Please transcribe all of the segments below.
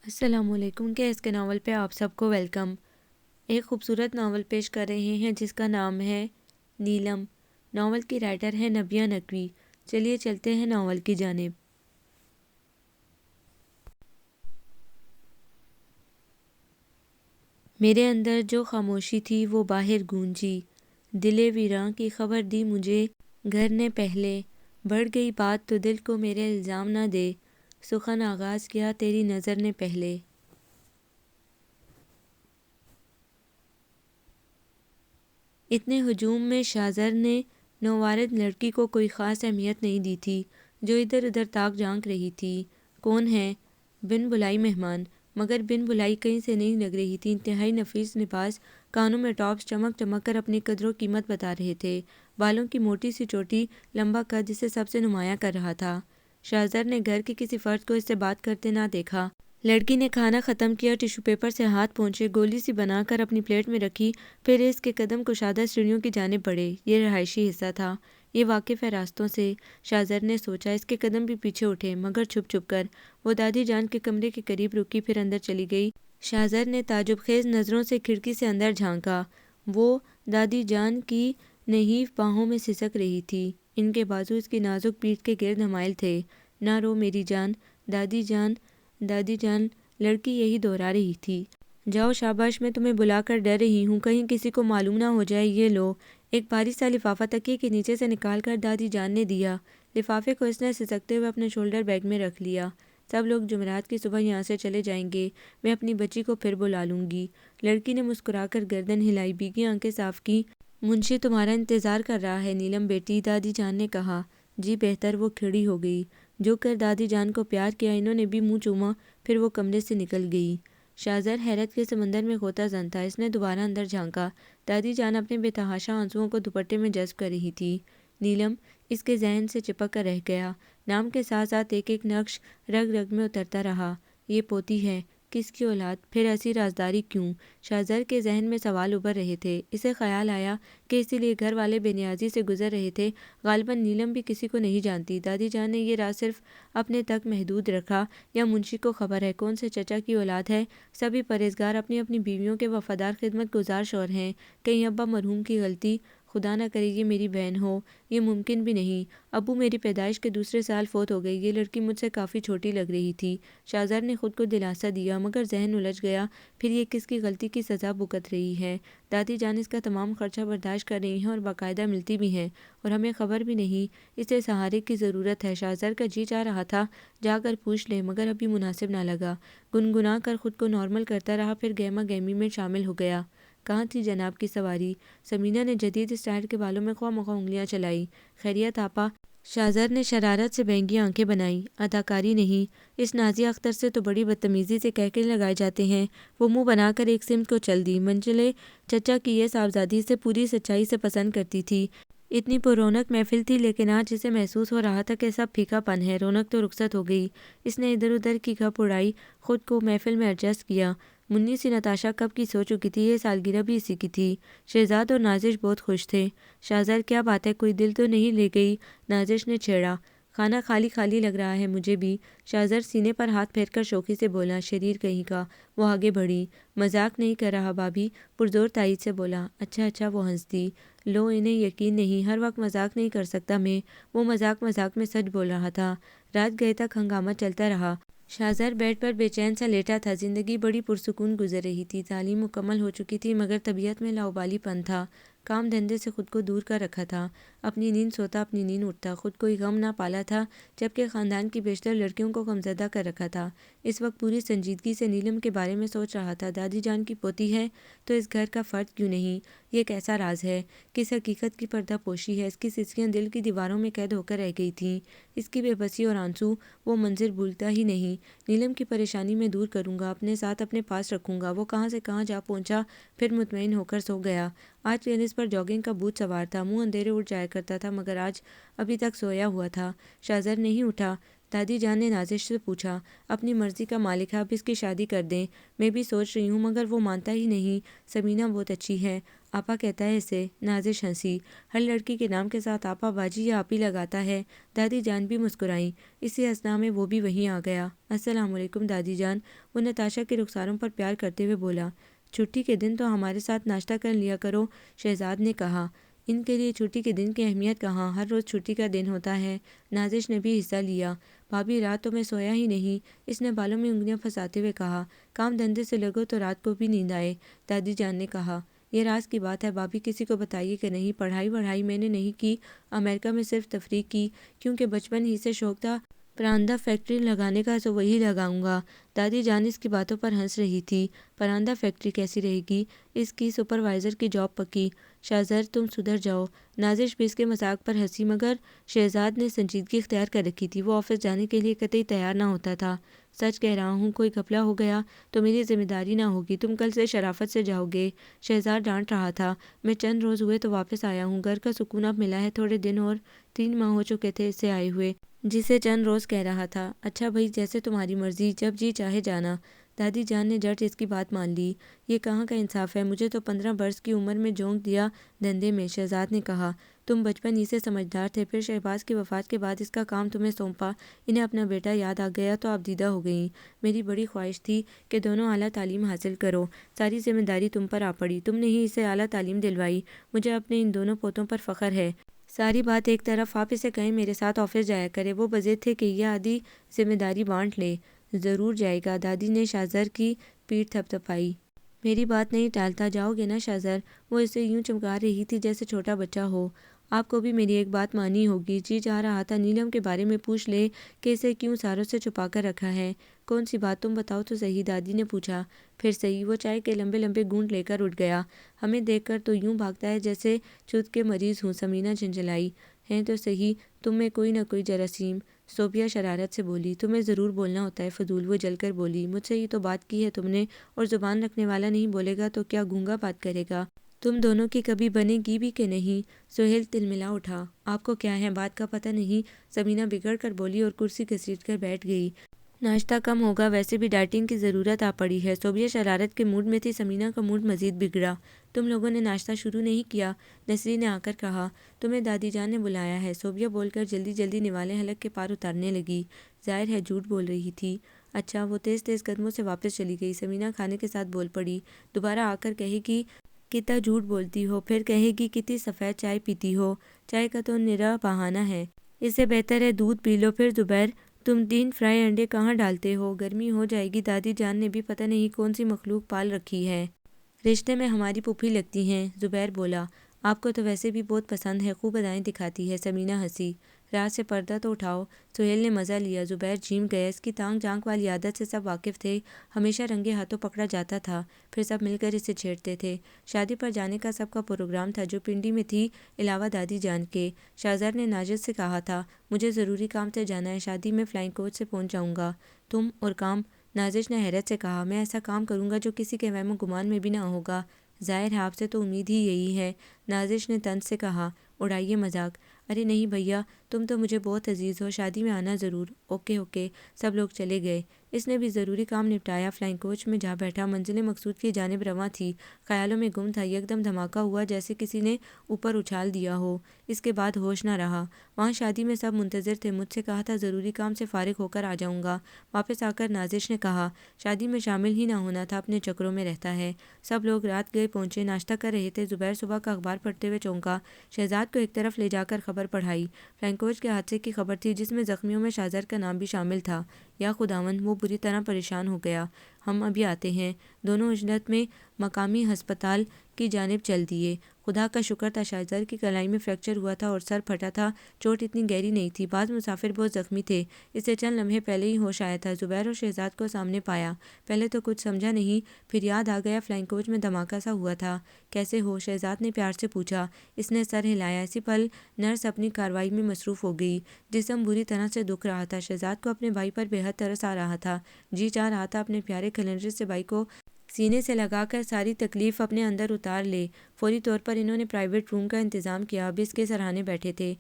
السلام علیکم کے اس کے ناول پہ آپ سب کو ویلکم۔ ایک خوبصورت ناول پیش کر رہے ہیں جس کا نام ہے نیلم۔ ناول کی رائٹر ہے نبیہ نقوی۔ چلیے چلتے ہیں ناول کی جانب۔ میرے اندر جو خاموشی تھی وہ باہر گونجی، دل ویراں کی خبر دی مجھے گھر نے پہلے۔ بڑھ گئی بات تو دل کو میرے الزام نہ دے، سخن آغاز کیا تیری نظر نے پہلے۔ اتنے ہجوم میں شاہزر نے نووارد لڑکی کو کوئی خاص اہمیت نہیں دی تھی، جو ادھر ادھر تاک جھانک رہی تھی۔ کون ہے؟ بن بلائی مہمان۔ مگر بن بلائی کہیں سے نہیں لگ رہی تھی۔ انتہائی نفیس لباس، کانوں میں ٹاپس چمک چمک کر اپنی قدر و قیمت بتا رہے تھے۔ بالوں کی موٹی سی چوٹی، لمبا قد جسے سب سے نمایاں کر رہا تھا۔ شاہزر نے گھر کے کسی فرد کو اس سے بات کرتے نہ دیکھا۔ لڑکی نے کھانا ختم کیا، ٹیشو پیپر سے ہاتھ پونچھے، گولی سی بنا کر اپنی پلیٹ میں رکھی، پھر اس کے قدم کشادہ سیڑھیوں کی جانب بڑھے۔ یہ رہائشی حصہ تھا، یہ واقف ہے راستوں سے، شاہزر نے سوچا۔ اس کے قدم بھی پیچھے اٹھے، مگر چھپ چھپ کر۔ وہ دادی جان کے کمرے کے قریب رکی، پھر اندر چلی گئی۔ شاہزر نے تعجب خیز نظروں سے کھڑکی سے اندر جھانکا۔ وہ دادی جان کی نحیف باہوں میں سسک رہی تھی، ان کے بازو اس کی نازک پیٹھ کے گرد حمائل تھے۔ نہ رو میری جان، دادی جان، دادی جان، لڑکی یہی دہرا رہی تھی۔ جاؤ شاباش، میں تمہیں بلا کر ڈر رہی ہوں، کہیں کسی کو معلوم نہ ہو جائے۔ یہ لو۔ ایک بھاری سا لفافہ تکیے کے نیچے سے نکال کر دادی جان نے دیا۔ لفافے کو اس نے سسکتے ہوئے اپنے شولڈر بیگ میں رکھ لیا۔ سب لوگ جمعرات کی صبح یہاں سے چلے جائیں گے، میں اپنی بچی کو پھر بلا لوں گی۔ لڑکی نے مسکرا کر گردن ہلائی، بیگی آنکھیں صاف کی۔ منشی تمہارا انتظار کر رہا ہے نیلم بیٹی، دادی جان نے کہا۔ جی بہتر۔ وہ کھڑی ہو گئی، جھک کر دادی جان کو پیار کیا، انہوں نے بھی منہ چوما، پھر وہ کمرے سے نکل گئی۔ شاہزر حیرت کے سمندر میں غوطہ زن تھا، اس نے دوبارہ اندر جھانکا۔ دادی جان اپنے بے تحاشا آنسوؤں کو دوپٹے میں جذب کر رہی تھی۔ نیلم اس کے ذہن سے چپک کر رہ گیا۔ نام کے ساتھ ساتھ ایک ایک نقش رگ رگ میں اترتا رہا۔ یہ پوتی ہے، کس کی اولاد، پھر ایسی رازداری کیوں؟ شاہزر کے ذہن میں سوال ابھر رہے تھے۔ اسے خیال آیا کہ اسی لیے گھر والے بے نیازی سے گزر رہے تھے۔ غالباً نیلم بھی کسی کو نہیں جانتی۔ دادی جان نے یہ راز صرف اپنے تک محدود رکھا، یا منشی کو خبر ہے کون سے چچا کی اولاد ہے؟ سبھی پرہیزگار اپنی اپنی بیویوں کے وفادار خدمت گزار شوہر ہیں۔ کہیں ابا مرحوم کی غلطی؟ خدا نہ کرے یہ میری بہن ہو، یہ ممکن بھی نہیں۔ ابو میری پیدائش کے دوسرے سال فوت ہو گئے۔ یہ لڑکی مجھ سے کافی چھوٹی لگ رہی تھی۔ شاہزر نے خود کو دلاسا دیا، مگر ذہن الجھ گیا۔ پھر یہ کس کی غلطی کی سزا بھگت رہی ہے؟ دادی جان اس کا تمام خرچہ برداشت کر رہی ہیں اور باقاعدہ ملتی بھی ہیں، اور ہمیں خبر بھی نہیں۔ اسے سہارے کی ضرورت ہے۔ شاہزر کا جی چاہ رہا تھا جا کر پوچھ لے، مگر ابھی مناسب نہ لگا۔ گنگنا کر خود کو نارمل کرتا رہا، پھر گہما گہمی میں شامل ہو گیا۔ کہاں تھی جناب کی سواری؟ سمینہ نے جدید اسٹائل کے بالوں میں خواہ مخواہ انگلیاں چلائی۔ خیریت آپا؟ شاہزر نے شرارت سے بہنگی آنکھیں بنائیں۔ اداکاری نہیں، اس نازیہ اختر سے تو بڑی بدتمیزی سے کہکے لگائے جاتے ہیں۔ وہ منہ بنا کر ایک سمت کو چل دی۔ منجلے چچا کی یہ صاحبزادی اسے پوری سچائی سے پسند کرتی تھی۔ اتنی پر رونق محفل تھی، لیکن آج اسے محسوس ہو رہا تھا کہ سب پھیکا پن ہے، رونق تو رخصت ہو گئی۔ اس نے ادھر ادھر کی گپ اڑائی، خود کو محفل میں ایڈجسٹ کیا۔ منی سی نتاشا کب کی سو چکی تھی، یہ سالگرہ بھی اسی کی تھی۔ شہزاد اور نازش بہت خوش تھے۔ شاہزر کیا بات ہے، کوئی دل تو نہیں لے گئی؟ نازش نے چھیڑا۔ کھانا خالی خالی لگ رہا ہے مجھے بھی۔ شاہزر سینے پر ہاتھ پھیر کر شوخی سے بولا۔ شریر کہیں کا۔ وہ آگے بڑھی۔ مذاق نہیں کر رہا بھابھی، پرزور تائید سے بولا۔ اچھا اچھا، وہ ہنس دی۔ لو انہیں یقین نہیں، ہر وقت مذاق نہیں کر سکتا میں۔ وہ مذاق مذاق میں سچ بول رہا تھا۔ رات گئے تک ہنگامہ چلتا رہا۔ شاہزر بیڈ پر بے چین سا لیٹا تھا۔ زندگی بڑی پرسکون گزر رہی تھی۔ تعلیم مکمل ہو چکی تھی، مگر طبیعت میں لاابالی پن تھا۔ کام دھندے سے خود کو دور کر رکھا تھا۔ اپنی نیند سوتا، اپنی نیند اٹھتا۔ خود کوئی غم نہ پالا تھا، جبکہ خاندان کی بیشتر لڑکیوں کو غمزدہ کر رکھا تھا۔ اس وقت پوری سنجیدگی سے نیلم کے بارے میں سوچ رہا تھا۔ دادی جان کی پوتی ہے تو اس گھر کا فرد کیوں نہیں؟ یہ کیسا راز ہے؟ کس حقیقت کی پردہ پوشی ہے؟ اس کی سسکیاں دل کی دیواروں میں قید ہو کر رہ گئی تھیں۔ اس کی بے بسی اور آنسو، وہ منظر بھولتا ہی نہیں۔ نیلم کی پریشانی میں دور کروں گا، اپنے ساتھ اپنے پاس رکھوں گا۔ وہ کہاں سے کہاں جا پہنچا، پھر مطمئن ہو کر سو گیا۔ آج ٹینس پر جاگنگ کا بھوت سوار تھا، منہ اندھیرے اٹھ جایا کرتا تھا، مگر آج ابھی تک سویا ہوا تھا۔ شاہزر نہیں اٹھا۔ دادی جان نے نازش سے پوچھا۔ اپنی مرضی کا مالک ہے، اب اس کی شادی کر دیں۔ میں بھی سوچ رہی ہوں، مگر وہ مانتا ہی نہیں۔ سمینہ بہت اچھی ہے، آپا کہتا ہے اسے؟ نازش ہنسی۔ ہر لڑکی کے نام کے ساتھ آپا، باجی یا آپی لگاتا ہے۔ دادی جان بھی مسکرائیں۔ اسی اثنا میں وہ بھی وہیں آ گیا۔ السلام علیکم دادی جان، وہ نتاشا کے رخساروں پر پیار کرتے ہوئے بولا۔ چھٹی کے دن تو ہمارے ساتھ ناشتہ کر لیا کرو، شہزاد نے کہا۔ ان کے لیے چھٹی کے دن کی اہمیت کہاں، ہر روز چھٹی کا دن ہوتا ہے۔ نازش نے بھی حصہ لیا۔ بھابھی رات تو میں سویا ہی نہیں، اس نے بالوں میں انگلیاں پھنساتے ہوئے کہا۔ کام دھندے سے لگو تو رات کو بھی نیند آئے، دادی جان نے کہا۔ یہ راز کی بات ہے بھابھی، کسی کو بتائیے کہ نہیں، پڑھائی وڑھائی میں نے نہیں کی، امریکہ میں صرف تفریح کی، کیونکہ بچپن ہی سے شوق تھا پراندہ فیکٹری لگانے کا، تو وہی لگاؤں گا۔ دادی جان اس کی باتوں پر ہنس رہی تھی۔ پراندہ فیکٹری کیسی رہے گی؟ اس کی سپروائزر کی جاب پکی۔ شاہزر تم سدھر جاؤ۔ نازش بھی اس کے مذاق پر ہنسی، مگر شہزاد نے سنجیدگی اختیار کر رکھی تھی، وہ آفس جانے کے لیے قطعی تیار نہ ہوتا تھا۔ سچ کہہ رہا ہوں، کوئی گھپلہ ہو گیا تو میری ذمہ داری نہ ہوگی، تم کل سے شرافت سے جاؤ گے۔ شہزاد ڈانٹ رہا تھا۔ میں چند روز ہوئے تو واپس آیا ہوں، گھر کا سکون اب ملا ہے، تھوڑے دن اور 3 ماہ ہو چکے تھے اسے آئے ہوئے، جسے چند روز کہہ رہا تھا۔ اچھا بھائی، جیسے تمہاری مرضی، جب جی چاہے جانا۔ دادی جان نے جھٹ اس کی بات مان لی۔ یہ کہاں کا انصاف ہے، مجھے تو 15 برس کی عمر میں جھونک دیا دھندے میں، شہزاد نے کہا۔ تم بچپن ہی سے سمجھدار تھے، پھر شہباز کی وفات کے بعد اس کا کام تمہیں سونپا، انہیں اپنا بیٹا یاد آ گیا تو آپ دیدہ ہو گئیں۔ میری بڑی خواہش تھی کہ دونوں اعلیٰ تعلیم حاصل کرو، ساری ذمہ داری تم پر آ پڑی، تم نے ہی اسے اعلیٰ تعلیم دلوائی، مجھے اپنے ان دونوں پوتوں پر فخر ہے۔ ساری بات ایک طرف، آپ اسے کہیں میرے ساتھ آفس جایا کرے، وہ بضد تھے کہ یہ آدھی ذمہ داری بانٹ لے۔ ضرور جائے گا، دادی نے شاہزر کی پیٹھ تھپ تھپائی۔ میری بات نہیں ٹالتا، جاؤ گے نا شاہزر؟ وہ اسے یوں چمکا رہی تھی جیسے چھوٹا بچہ ہو۔ آپ کو بھی میری ایک بات مانی ہوگی، جی چاہ رہا تھا نیلم کے بارے میں پوچھ لے کہ اسے کیوں ساروں سے چھپا کر رکھا ہے۔ کون سی بات، تم بتاؤ تو صحیح، دادی نے پوچھا۔ پھر صحیح، وہ چائے کے لمبے لمبے گھونٹ لے کر اٹھ گیا۔ ہمیں دیکھ کر تو یوں بھاگتا ہے جیسے چست کے مریض ہوں، سمینا جھنجھلائی۔ ہیں تو صحیح تم میں کوئی نہ کوئی جراثیم، صوبیہ شرارت سے بولی۔ تمہیں ضرور بولنا ہوتا ہے فضول، وہ جل کر بولی۔ مجھ سے ہی تو بات کی ہے تم نے، اور زبان رکھنے والا نہیں بولے گا تو کیا گونگا بات کرے گا؟ تم دونوں کی کبھی بنے گی بھی کہ نہیں؟ سہیل تلملا اٹھا۔ آپ کو کیا ہے، بات کا پتہ نہیں؟ سمینا بگڑ کر بولی اور کرسی گھسیٹ کر بیٹھ گئی۔ ناشتہ کم ہوگا، ویسے بھی ڈائٹنگ کی ضرورت آ پڑی ہے۔ صوبیہ شرارت کے موڈ میں تھی، سمینا کا موڈ مزید بگڑا۔ تم لوگوں نے ناشتہ شروع نہیں کیا؟ نسری نے آ کر کہا۔ تمہیں دادی جان نے بلایا ہے، صوبیہ بول کر جلدی جلدی نوالے حلق کے پار اتارنے لگی۔ ظاہر ہے جھوٹ بول رہی تھی۔ اچھا، وہ تیز تیز قدموں سے واپس چلی گئی۔ سمینا کھانے کے ساتھ بول پڑی۔ دوبارہ آ کر کہے گی کتنا جھوٹ بولتی ہو، پھر کہے گی کتنی سفید چائے پیتی ہو، چائے کا تو نرا بہانہ ہے، اس سے بہتر ہے دودھ پی لو۔ پھر زبیر، تم 3 فرائی انڈے کہاں ڈالتے ہو، گرمی ہو جائے گی، دادی جان نے بھی پتہ نہیں کون سی مخلوق پال رکھی ہے، رشتے میں ہماری پھوپھی لگتی ہیں، زبیر بولا۔ آپ کو تو ویسے بھی بہت پسند ہے، خوب ادائیں دکھاتی ہے، سمینا ہنسی۔ رات سے پردہ تو اٹھاؤ، سہیل نے مزہ لیا۔ زبیر جھیم گیا، اس کی تانگ جھانک والی عادت سے سب واقف تھے، ہمیشہ رنگے ہاتھوں پکڑا جاتا تھا، پھر سب مل کر اسے چھیڑتے تھے۔ شادی پر جانے کا سب کا پروگرام تھا، جو پنڈی میں تھی، علاوہ دادی جان کے۔ شاہزر نے ناجد سے کہا تھا، مجھے ضروری کام سے جانا ہے، شادی میں فلائنگ کوچ سے پہنچ جاؤں گا۔ تم اور کام؟ نازش نے حیرت سے کہا۔ میں ایسا کام کروں گا جو کسی کے وہم و گمان میں بھی نہ ہوگا۔ ظاہر ہے آپ سے تو امید ہی یہی ہے، نازش نے طنز سے کہا۔ اڑائیے مذاق۔ ارے نہیں بھیا، تم تو مجھے بہت عزیز ہو، شادی میں آنا ضرور۔ اوکے اوکے، سب لوگ چلے گئے۔ اس نے بھی ضروری کام نپٹایا، فلائنگ کوچ میں جا بیٹھا، منزل مقصود کی جانب رواں تھی، خیالوں میں گم تھا۔ یکدم دھماکہ ہوا جیسے کسی نے اوپر اچھال دیا ہو، اس کے بعد ہوش نہ رہا۔ وہاں شادی میں سب منتظر تھے، مجھ سے کہا تھا ضروری کام سے فارغ ہو کر آ جاؤں گا۔ واپس آ کر نازش نے کہا، شادی میں شامل ہی نہ ہونا تھا، اپنے چکروں میں رہتا ہے۔ سب لوگ رات گئے پہنچے، ناشتہ کر رہے تھے، زبیر صبح کا اخبار پڑھتے ہوئے چونکا، شہزاد کو ایک طرف لے جا کر خبر پڑھائی۔ فلائنگ کوچ کے حادثے کی خبر تھی، جس میں زخمیوں میں شاہزر کا نام بھی شامل تھا۔ یا خداوند، وہ بری طرح پریشان ہو گیا۔ ہم ابھی آتے ہیں۔ دونوں اجلت میں مقامی ہسپتال کی جانب چل دیے۔ خدا کا شکر تھا شاہزر کی کلائی میں فریکچر ہوا تھا اور سر پھٹا تھا، چوٹ اتنی گہری نہیں تھی۔ بعض مسافر بہت زخمی تھے، اسے چند لمحے پہلے ہی ہوش آیا تھا۔ زبیر اور شہزاد کو سامنے پایا، پہلے تو کچھ سمجھا نہیں، پھر یاد آ گیا فلائنگ کوچ میں دھماکہ سا ہوا تھا۔ کیسے ہو؟ شہزاد نے پیار سے پوچھا۔ اس نے سر ہلایا۔ اسی پل نرس اپنی کارروائی میں مصروف ہو گئی۔ جسم بری طرح سے دکھ رہا تھا، شہزاد کو اپنے بھائی پر بے حد ترس آ رہا تھا، جی چاہ رہا تھا اپنے پیارے کلنجر سے بھائی کو سینے سے لگا کر ساری تکلیف اپنے اندر اتار لے۔ فوری طور پر انہوں نے پرائیویٹ روم کا انتظام کیا، اب اس کے سرہانے بیٹھے تھے۔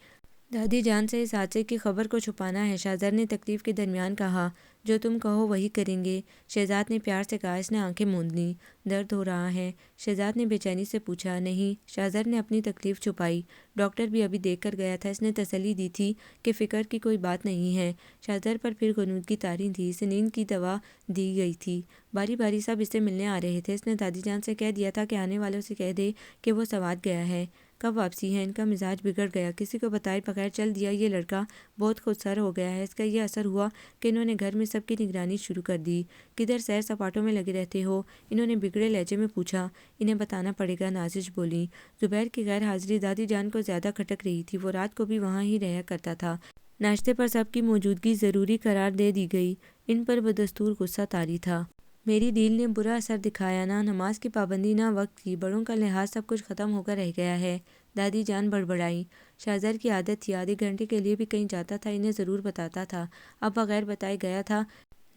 دادی جان سے اس حادثے کی خبر کو چھپانا ہے، شہزر نے تکلیف کے درمیان کہا۔ جو تم کہو وہی کریں گے، شہزاد نے پیار سے کہا۔ اس نے آنکھیں موند لیں۔ درد ہو رہا ہے؟ شہزاد نے بے چینی سے پوچھا۔ نہیں، شہزر نے اپنی تکلیف چھپائی۔ ڈاکٹر بھی ابھی دیکھ کر گیا تھا۔ اس نے تسلی دی تھی کہ فکر کی کوئی بات نہیں ہے۔ شہزر پر پھر غنودگی طاری تھی۔ اسے نیند کی دوا دی گئی تھی۔ باری باری سب اس سے ملنے آ رہے تھے۔ اس نے دادی جان سے کہہ دیا تھا کہ آنے والوں سے کہہ دے کہ وہ سوات گیا ہے۔ کب واپسی ہے؟ ان کا مزاج بگڑ گیا، کسی کو بتائے بغیر چل دیا۔ یہ لڑکا بہت خود سر ہو گیا ہے۔ اس کا یہ اثر ہوا کہ انہوں نے گھر میں سب کی نگرانی شروع کر دی۔ کدھر سیر سپاٹوں میں لگے رہتے ہو؟ انہوں نے بگڑے لہجے میں پوچھا۔ انہیں بتانا پڑے گا، نازش بولی۔ زبیر کی غیر حاضری دادی جان کو زیادہ کھٹک رہی تھی۔ وہ رات کو بھی وہاں ہی رہا کرتا تھا۔ ناشتے پر سب کی موجودگی ضروری قرار دے دی گئی۔ ان پر بدستور غصہ طاری تھا۔ میری ڈیل نے برا اثر دکھایا، نہ نماز کی پابندی نہ وقت کی، بڑوں کا لحاظ، سب کچھ ختم ہو کر رہ گیا ہے۔ دادی جان بڑبڑائی۔ شہزر کی عادت تھی، آدھے گھنٹے کے لیے بھی کہیں جاتا تھا انہیں ضرور بتاتا تھا۔ اب بغیر بتائے گیا تھا۔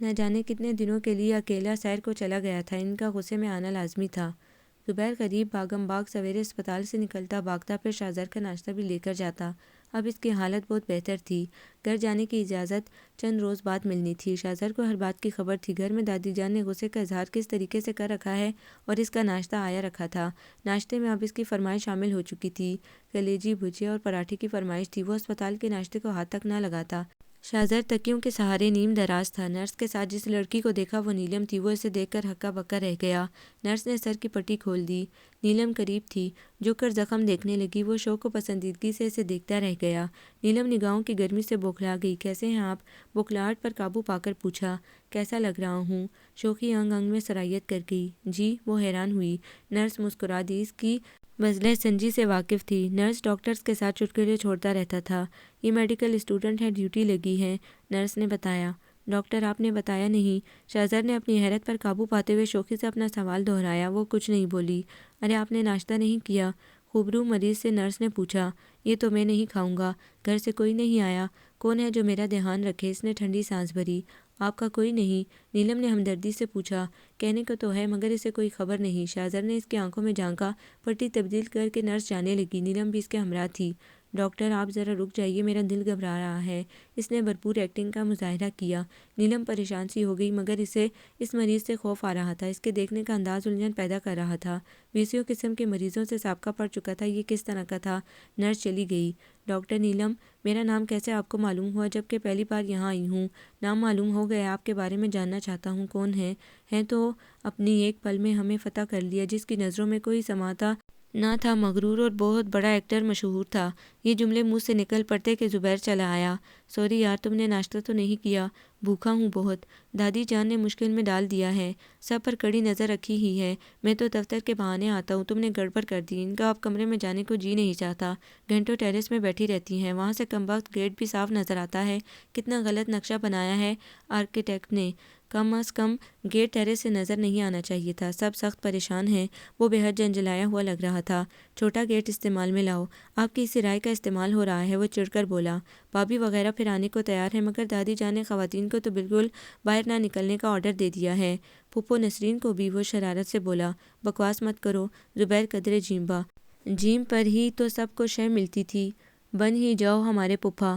نہ جانے کتنے دنوں کے لیے اکیلا سیر کو چلا گیا تھا۔ ان کا غصے میں آنا لازمی تھا۔ زبیر قریب بھاگم بھاگ سویرے اسپتال سے نکلتا، بھاگتا، پھر شہزر کا ناشتہ بھی لے کر جاتا۔ اب اس کی حالت بہت بہتر تھی۔ گھر جانے کی اجازت چند روز بعد ملنی تھی۔ شہزر کو ہر بات کی خبر تھی۔ گھر میں دادی جان نے غصے کا اظہار کس طریقے سے کر رکھا ہے اور اس کا ناشتہ آیا رکھا تھا۔ ناشتے میں اب اس کی فرمائش شامل ہو چکی تھی۔ کلیجی، بھجیا اور پراٹھے کی فرمائش تھی۔ وہ اسپتال کے ناشتے کو ہاتھ تک نہ لگاتا۔ شہزر تکیوں کے سہارے نیم دراز تھا۔ نرس کے ساتھ جس لڑکی کو دیکھا وہ نیلم تھی۔ وہ اسے دیکھ کر ہکا بکا رہ گیا۔ نرس نے سر کی پٹی کھول دی۔ نیلم قریب تھی، جھک کر زخم دیکھنے لگی۔ وہ شوق و پسندیدگی سے اسے دیکھتا رہ گیا۔ نیلم نگاہوں کی گرمی سے بوکھلا گئی۔ کیسے ہیں آپ؟ بوکھلاہٹ پر قابو پا کر پوچھا۔ کیسا لگ رہا ہوں؟ شوخی انگ انگ میں سرایت کر گئی۔ جی؟ وہ حیران ہوئی۔ نرس مسکرا دی۔ اس کی مزلہ سنجی سے واقف تھی۔ نرس ڈاکٹرز کے ساتھ چٹکلے چھوڑتا رہتا تھا۔ یہ میڈیکل اسٹوڈنٹ ہے، ڈیوٹی لگی ہے، نرس نے بتایا۔ ڈاکٹر آپ نے بتایا نہیں؟ شہزر نے اپنی حیرت پر قابو پاتے ہوئے شوخی سے اپنا سوال دہرایا۔ وہ کچھ نہیں بولی۔ ارے آپ نے ناشتہ نہیں کیا؟ خوبرو مریض سے نرس نے پوچھا۔ یہ تو میں نہیں کھاؤں گا۔ گھر سے کوئی نہیں آیا؟ کون ہے جو میرا دھیان رکھے؟ اس نے ٹھنڈی سانس بھری۔ آپ کا کوئی نہیں؟ نیلم نے ہمدردی سے پوچھا۔ کہنے کو تو ہے مگر اسے کوئی خبر نہیں۔ شہزر نے اس کی آنکھوں میں جھانکا۔ پٹی تبدیل کر کے نرس جانے لگی۔ نیلم بھی اس کے ہمراہ تھی۔ ڈاکٹر آپ ذرا رک جائیے، میرا دل گھبرا رہا ہے۔ اس نے بھرپور ایکٹنگ کا مظاہرہ کیا۔ نیلم پریشان سی ہو گئی مگر اسے اس مریض سے خوف آ رہا تھا۔ اس کے دیکھنے کا انداز الجھن پیدا کر رہا تھا۔ ویسیوں قسم کے مریضوں سے سابقہ پڑ چکا تھا۔ یہ کس طرح کا تھا؟ نرس چلی گئی۔ ڈاکٹر نیلم، میرا نام کیسے آپ کو معلوم ہوا جبکہ پہلی بار یہاں آئی ہوں؟ نام معلوم ہو گیا، آپ کے بارے میں جاننا چاہتا ہوں۔ کون ہیں تو اپنی ایک پل میں ہمیں فتح کر لیا، جس کی نظروں میں کوئی سماتا نہ تھا، مغرور اور بہت بڑا ایکٹر مشہور تھا۔ یہ جملے منہ سے نکل پڑتے کہ زبیر چلا آیا۔ سوری یار، تم نے ناشتہ تو نہیں کیا؟ بھوکا ہوں بہت، دادی جان نے مشکل میں ڈال دیا ہے۔ سب پر کڑی نظر رکھی ہی ہے۔ میں تو دفتر کے بہانے آتا ہوں، تم نے گڑبڑ کر دی۔ ان کا اب کمرے میں جانے کو جی نہیں چاہتا۔ گھنٹوں ٹیرس میں بیٹھی رہتی ہیں، وہاں سے کم وقت گیٹ بھی صاف نظر آتا ہے۔ کتنا غلط نقشہ بنایا ہے آرکیٹیکٹ نے۔ کم از کم گیٹ ٹیرس سے نظر نہیں آنا چاہیے تھا۔ سب سخت پریشان ہیں۔ وہ بے حد جنجلایا ہوا لگ رہا تھا۔ چھوٹا گیٹ استعمال میں لاؤ، آپ کی اسی رائے کا استعمال ہو رہا ہے، وہ چڑھ کر بولا۔ بھابھی وغیرہ پھر آنے کو تیار ہیں مگر دادی جان نے خواتین کو تو بالکل باہر نہ نکلنے کا آرڈر دے دیا ہے۔ پھپھو نسرین کو بھی، وہ شرارت سے بولا۔ بکواس مت کرو، زبیر قدرے جھیمبا۔ جیم پر ہی تو سب کو شے ملتی تھی، بن ہی جاؤ ہمارے پھپھا۔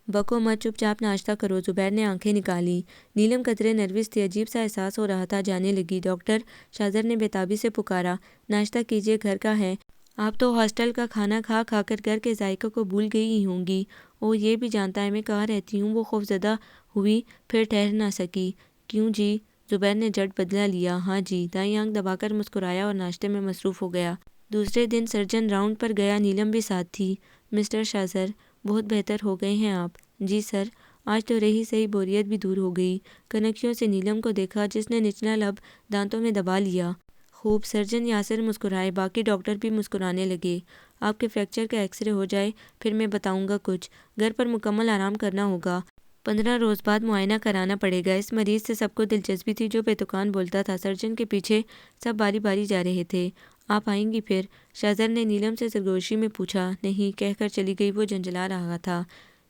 بکو مت، چپ چاپ ناشتہ کرو۔ زبیر نے آنکھیں نکالی۔ نیلم قدرے نروس تھی، عجیب سا احساس ہو رہا تھا۔ جانے لگی۔ ڈاکٹر، شہزر نے بے تابی سے پکارا۔ ناشتہ کیجیے، گھر کا ہے۔ آپ تو ہاسٹل کا کھانا کھا کھا کر گھر کے ذائقے کو بھول گئی ہی ہوں گی۔ وہ یہ بھی جانتا ہے میں کہاں رہتی ہوں؟ وہ خوفزدہ ہوئی، پھر ٹھہر نہ سکی۔ کیوں جی؟ زبیر نے جھٹ بدلہ لیا۔ ہاں جی۔ دائیں آنکھ دبا کر مسکرایا اور ناشتے میں مصروف ہو گیا۔ دوسرے دن سرجن راؤنڈ پر گیا، نیلم بھی ساتھ تھی۔ مسٹر شہزر، بہت بہتر ہو گئے ہیں آپ؟ جی سر، آج تو رہی سہی بوریت بھی دور ہو گئی۔ کنکھیوں سے نیلم کو دیکھا جس نے نچلا لب دانتوں میں دبا لیا۔ خوب، سرجن یاسر مسکرائے، باقی ڈاکٹر بھی مسکرانے لگے۔ آپ کے فریکچر کا ایکس رے ہو جائے پھر میں بتاؤں گا کچھ۔ گھر پر مکمل آرام کرنا ہوگا، 15 روز بعد معائنہ کرانا پڑے گا۔ اس مریض سے سب کو دلچسپی تھی جو بے تکان بولتا تھا۔ سرجن کے پیچھے سب باری باری جا رہے تھے۔ آپ آئیں گی پھر؟ شہزر نے نیلم سے سرگوشی میں پوچھا۔ نہیں، کہہ کر چلی گئی۔ وہ جھنجھلا رہا تھا۔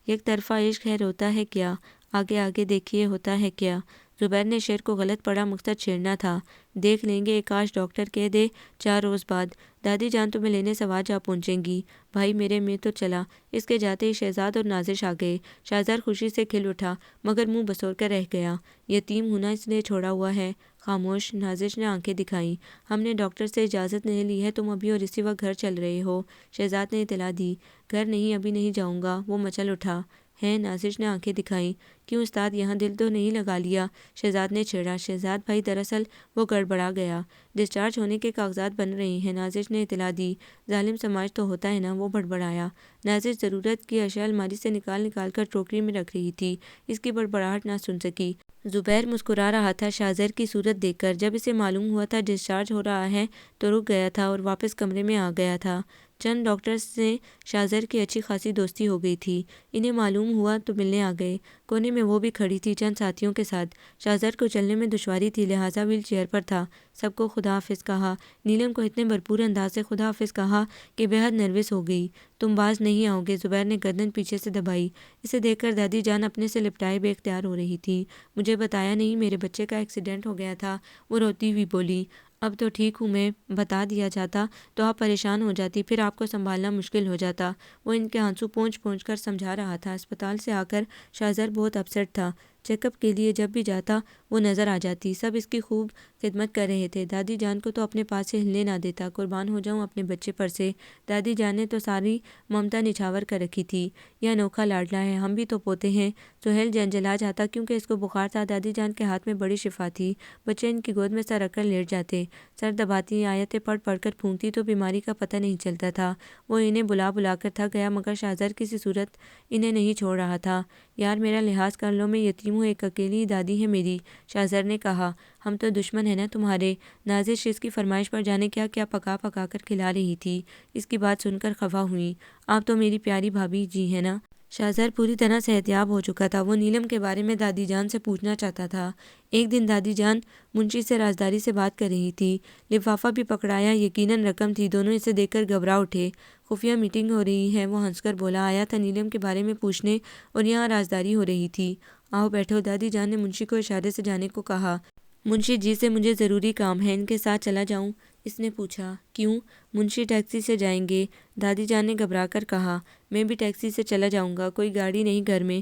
یک طرفہ عشق ہے، روتا ہے کیا؟ آگے آگے دیکھیے، ہوتا ہے کیا؟ زبیر نے شعر کو غلط پڑھا، مقصد چھیڑنا تھا۔ دیکھ لیں گے، کاش ڈاکٹر کہہ دے 4 روز بعد دادی جان تمہیں لینے سوات جا پہنچیں گی۔ بھائی میرے میں تو چلا۔ اس کے جاتے ہی شہزاد اور نازش آ گئے۔ شہزاد خوشی سے کھل اٹھا مگر منہ بسور کر رہ گیا۔ یتیم ہونا اس لیے چھوڑا ہوا ہے۔ خاموش، نازش نے آنکھیں دکھائیں۔ ہم نے ڈاکٹر سے اجازت نہیں لی ہے، تم ابھی اور اسی وقت گھر چل رہے ہو؟ شہزاد نے اطلاع دی۔ گھر نہیں، ابھی نہیں جاؤں گا۔ وہ مچل اٹھا۔ ہیں؟ نازش نے آنکھیں دکھائیں۔ کیوں استاد، یہاں دل تو نہیں لگا لیا؟ شہزاد نے چھیڑا۔ شہزاد بھائی دراصل وہ گڑبڑا گیا، ڈسچارج ہونے کے کاغذات بن رہے ہیں، نازش نے اطلاع دی۔ ظالم سماج تو ہوتا ہے نا، وہ بڑبڑایا۔ نازش ضرورت کی اشیاء الماری سے نکال نکال کر ٹوکری میں رکھ رہی تھی، اس کی بڑبڑاہٹ نہ سن سکی۔ زبیر مسکرا رہا تھا شاہزر کی صورت دیکھ کر۔ جب اسے معلوم ہوا تھا ڈسچارج ہو رہا ہے تو رک گیا تھا اور واپس کمرے میں آ گیا تھا۔ چند ڈاکٹرز سے شاہزر کی اچھی خاصی دوستی ہو گئی تھی، انہیں معلوم ہوا تو ملنے آ گئے۔ کونے میں وہ بھی کھڑی تھی چند ساتھیوں کے ساتھ۔ شاہزر کو چلنے میں دشواری تھی، لہٰذا ویل چیئر پر تھا۔ سب کو خدا حافظ کہا۔ نیلم کو اتنے بھرپور انداز سے خدا حافظ کہا کہ بے حد نروس ہو گئی۔ تم باز نہیں آؤ گے؟ زبیر نے گردن پیچھے سے دبائی۔ اسے دیکھ کر دادی جان اپنے سے لپٹائے بے اختیار ہو رہی تھی۔ مجھے بتایا نہیں، میرے بچے کا ایکسیڈنٹ ہو گیا تھا، وہ روتی ہوئی بولی۔ اب تو ٹھیک ہوں میں، بتا دیا جاتا تو آپ پریشان ہو جاتی، پھر آپ کو سنبھالنا مشکل ہو جاتا۔ وہ ان کے آنسو پونچھ پونچھ کر سمجھا رہا تھا۔ اسپتال سے آ کر شاہزر بہت اپسیٹ تھا۔ چیک اپ کے لیے جب بھی جاتا وہ نظر آ جاتی، سب اس کی خوب خدمت کر رہے تھے۔ دادی جان کو تو اپنے پاس سے ہلنے نہ دیتا، قربان ہو جاؤں اپنے بچے پر سے۔ دادی جان نے تو ساری ممتا نچھاور کر رکھی تھی۔ یہ انوکھا لاڈلا ہے، ہم بھی تو پوتے ہیں۔ سہیل جنجلا جاتا کیونکہ اس کو بخار تھا۔ دادی جان کے ہاتھ میں بڑی شفا تھی، بچے ان کی گود میں سر رکھ کر لیٹ جاتے، سر دباتی، آیتیں پڑھ پڑھ کر پھونکتی تو بیماری کا پتہ نہیں چلتا تھا۔ وہ انہیں بلا بلا کر تھک گیا مگر شاہزر کسی صورت انہیں نہیں چھوڑ رہا تھا۔ یار میرا لحاظ کر لو، میں یتیم ہوں، ایک اکیلی دادی ہے میری، شاہزر نے کہا۔ ہم تو دشمن ہیں نا تمہارے؟ نازش اس کی فرمائش پر جانے کیا کیا پکا پکا کر کھلا رہی تھی۔ اس کی بات سن کر خفا ہوئی۔ آپ تو میری پیاری بھابھی جی ہیں نا؟ شاہزر پوری طرح صحتیاب ہو چکا تھا، وہ نیلم کے بارے میں دادی جان سے پوچھنا چاہتا تھا۔ ایک دن دادی جان منشی سے رازداری سے بات کر رہی تھی، لفافہ بھی پکڑایا، یقیناً رقم تھی، دونوں اسے دیکھ کر گھبرا اٹھے۔ خفیہ میٹنگ ہو رہی ہے، وہ ہنس کر بولا۔ آیا تھا نیلم کے بارے میں پوچھنے اور یہاں رازداری ہو رہی تھی۔ آؤ بیٹھو، دادی جان نے منشی کو اشارے سے جانے کو کہا۔ منشی جی سے مجھے ضروری کام ہے، ان کے ساتھ چلا جاؤں؟ اس نے پوچھا۔ کیوں؟ منشی ٹیکسی سے جائیں گے، دادی جان نے گھبرا کر کہا۔ میں بھی ٹیکسی سے چلا جاؤں گا، کوئی گاڑی نہیں گھر میں؟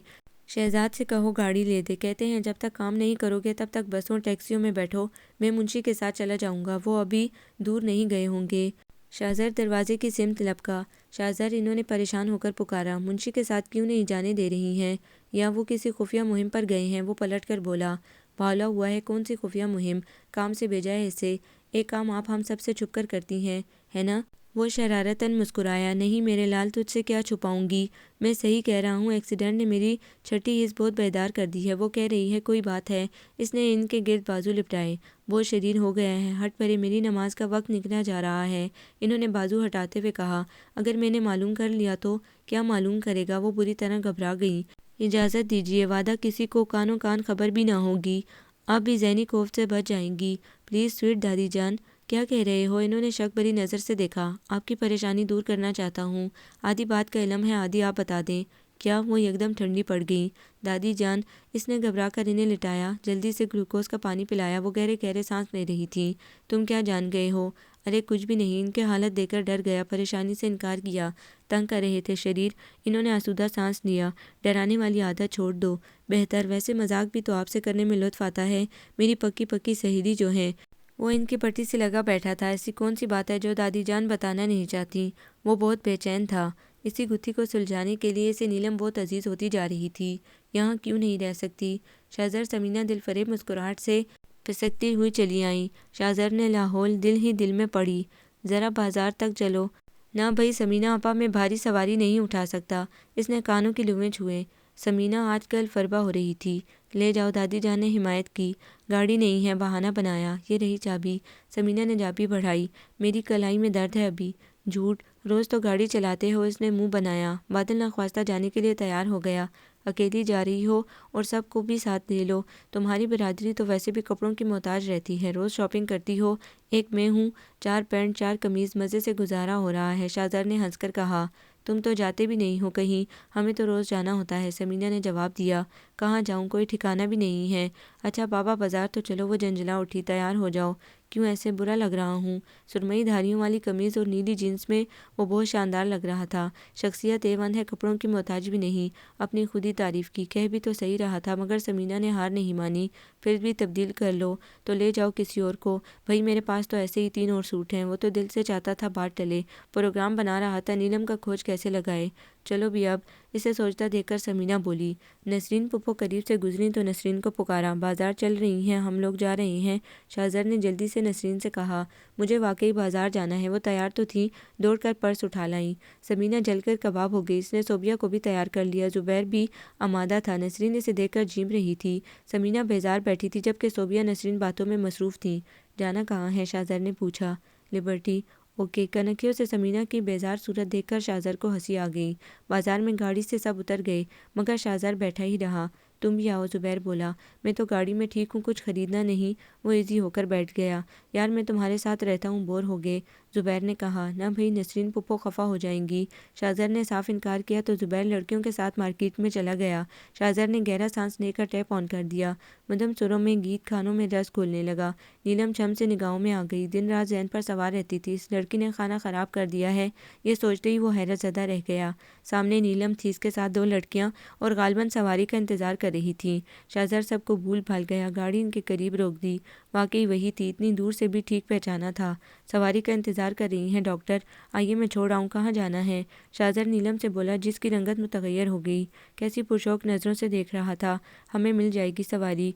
شہزاد سے کہو گاڑی لے دے، کہتے ہیں جب تک کام نہیں کرو گے تب تک بسوں ٹیکسیوں میں بیٹھو، میں منشی کے ساتھ چلا جاؤں گا، وہ ابھی دور نہیں گئے ہوں گے۔ شاہزر دروازے کی سمت لپکا۔ شاہزر، انہوں نے پریشان ہو کر پکارا، منشی کے ساتھ کیوں نہیں جانے دے رہی ہیں؟ یا وہ کسی خفیہ مہم پر گئے ہیں؟ وہ پلٹ کر بولا۔ بھالا ہوا ہے، کون سی خفیہ مہم؟ کام سے بھیجا ہے اسے، ایک کام آپ ہم سب سے چھپ کر کرتی ہیں، ہے نا؟ وہ شرارتاً مسکرایا۔ نہیں میرے لال، تجھ سے کیا چھپاؤں گی، میں صحیح کہہ رہا ہوں، ایکسیڈنٹ نے میری چھٹی حس بہت بیدار کر دی ہے، وہ کہہ رہی ہے کوئی بات ہے؟ اس نے ان کے گرد بازو لپٹائے۔ بہت شریر ہو گیا ہے، ہٹ پرے، میری نماز کا وقت نکلا جا رہا ہے، انہوں نے بازو ہٹاتے ہوئے کہا۔ اگر میں نے معلوم کر لیا تو؟ کیا معلوم کرے گا؟ وہ بری طرح گھبرا گئی۔ اجازت دیجیے، وعدہ کسی کو کانوں کان خبر بھی نہ ہوگی، آپ بھی ذہنی خوف سے بچ جائیں گی، پلیز سویٹ دادی جان۔ کیا کہہ رہے ہو؟ انہوں نے شک بھری نظر سے دیکھا۔ آپ کی پریشانی دور کرنا چاہتا ہوں، آدھی بات کا علم ہے، آدھی آپ بتا دیں۔ کیا؟ وہ یکدم ٹھنڈی پڑ گئی۔ دادی جان، اس نے گھبرا کر انہیں لٹایا، جلدی سے گلوکوز کا پانی پلایا، وہ گہرے گہرے سانس لے رہی تھی۔ تم کیا جان گئے ہو؟ ارے کچھ بھی نہیں، ان کے حالت دیکھ کر ڈر گیا، پریشانی سے انکار کیا، تنگ کر رہے تھے شریر، انہوں نے آسودہ سانس لیا۔ ڈرانے والی عادت چھوڑ دو، بہتر، ویسے مذاق بھی تو آپ سے کرنے میں لطف آتا ہے، میری پکی پکی سہیلی جو ہیں۔ وہ ان کی پٹی سے لگا بیٹھا تھا۔ ایسی کون سی بات ہے جو دادی جان بتانا نہیں چاہتی؟ وہ بہت بے چین تھا، اسی گتھی کو سلجھانے کے لیے اسے نیلم بہت عزیز ہوتی جا رہی تھی، یہاں کیوں نہیں رہ سکتی؟ شاہزر، سمینہ دل فریب مسکراہٹ سے پھسکتی ہوئی چلی آئیں۔ شاہزر نے لاحول دل ہی دل میں پڑھی، ذرا بازار تک چلو۔ نہ بھئی سمینہ آپا، میں بھاری سواری نہیں اٹھا سکتا، اس نے کانوں کی لویں چھوئے۔ سمینہ آج کل فربا ہو رہی تھی۔ لے جاؤ، دادی جان نے حمایت کی۔ گاڑی نہیں ہے، بہانہ بنایا، یہ رہی چابی۔ سمینہ نے چابی بڑھائی۔ میری کلائی میں درد ہے ابھی۔ جھوٹ، روز تو گاڑی چلاتے ہو، اس نے منہ بنایا۔ بادل ناخواستہ جانے کے لیے تیار ہو گیا۔ اکیلی جا رہی ہو اور سب کو بھی ساتھ لے لو، تمہاری برادری تو ویسے بھی کپڑوں کی محتاج رہتی ہے، روز شاپنگ کرتی ہو، ایک میں ہوں، 4 پینٹ 4 قمیض، مزے سے گزارا ہو رہا ہے۔ شاہزر نے ہنس کر کہا۔ تم تو جاتے بھی نہیں ہو کہیں، ہمیں تو روز جانا ہوتا ہے، سمینہ نے جواب دیا۔ کہاں جاؤں، کوئی ٹھکانہ بھی نہیں ہے۔ اچھا پاپا بازار تو چلو، وہ جھنجھلا اٹھی۔ تیار ہو جاؤ۔ کیوں ایسے برا لگ رہا ہوں؟ سرمئی دھاریوں والی قمیض اور نیلی جینس میں وہ بہت شاندار لگ رہا تھا۔ شخصیت A1 ہے، کپڑوں کی محتاج بھی نہیں۔ اپنی خود ہی تعریف کی۔ کہہ بھی تو صحیح رہا تھا، مگر سمینہ نے ہار نہیں مانی۔ پھر بھی تبدیل کر لو تو لے جاؤ کسی اور کو۔ بھائی میرے پاس تو ایسے ہی 3 اور سوٹ ہیں۔ وہ تو دل سے چاہتا تھا بات ٹلے۔ پروگرام بنا رہا تھا، نیلم کا کھوج کیسے لگائے۔ چلو بھی اب، اسے سوچتا دیکھ کر سمینہ بولی۔ نسرین پھپھو قریب سے گزری تو نسرین کو پکارا۔ بازار چل رہی ہیں، ہم لوگ جا رہے ہیں۔ شاہزر نے جلدی سے نسرین سے کہا۔ مجھے واقعی بازار جانا ہے۔ وہ تیار تو تھی، دوڑ کر پرس اٹھا لائیں۔ سمینہ جل کر کباب ہو گئی۔ اس نے صوبیہ کو بھی تیار کر لیا۔ زبیر بھی آمادہ تھا۔ نسرین اسے دیکھ کر جھیم رہی تھی۔ سمینہ بیزار بیٹھی تھی، جبکہ صوبیہ نسرین باتوں میں مصروف تھیں۔ جانا کہاں ہے؟ شاہزر نے پوچھا۔ لبرٹی۔ اوکے۔ کنکھیوں سے سمینہ کی بیزار صورت دیکھ کر شاہزر کو ہنسی آ گئی۔ بازار میں گاڑی سے سب اتر گئے، مگر شاہزر بیٹھا ہی رہا۔ تم بھی آؤ، زبیر بولا۔ میں تو گاڑی میں ٹھیک ہوں، کچھ خریدنا نہیں۔ وہ ایزی ہو کر بیٹھ گیا۔ یار میں تمہارے ساتھ رہتا ہوں، بور ہو گے، زبیر نے کہا۔ نہ بھئی، نسرین پھپھو خفا ہو جائیں گی۔ شاہزر نے صاف انکار کیا تو زبیر لڑکیوں کے ساتھ مارکیٹ میں چلا گیا۔ شاہزر نے گہرا سانس لے کر ٹیپ آن کر دیا۔ مدھم سروں میں گیت، کھانوں میں رس گھولنے لگا۔ نیلم چھم سے نگاہوں میں آ گئی۔ دن رات ذہن پر سوار رہتی تھی، اس لڑکی نے کھانا خراب کر دیا ہے، یہ سوچتے ہی وہ حیرت زدہ رہ گیا۔ سامنے نیلم تھی، اس کے ساتھ 2 لڑکیاں، اور غالباً سواری کا انتظار کر رہی تھیں۔ شاہزر سب کو بھول بھال گیا۔ گاڑی ان کے قریب روک دی۔ واقعی وہی تھی، اتنی دور سے بھی ٹھیک پہچانا تھا۔ سواری کا انتظار کر رہی ہیں ڈاکٹر؟ آئیے میں چھوڑ آؤں، کہاں جانا ہے؟ شاہزر نیلم سے بولا، جس کی رنگت متغیر ہو گئی۔ کیسی پرشوق نظروں سے دیکھ رہا تھا۔ ہمیں مل جائے گی سواری،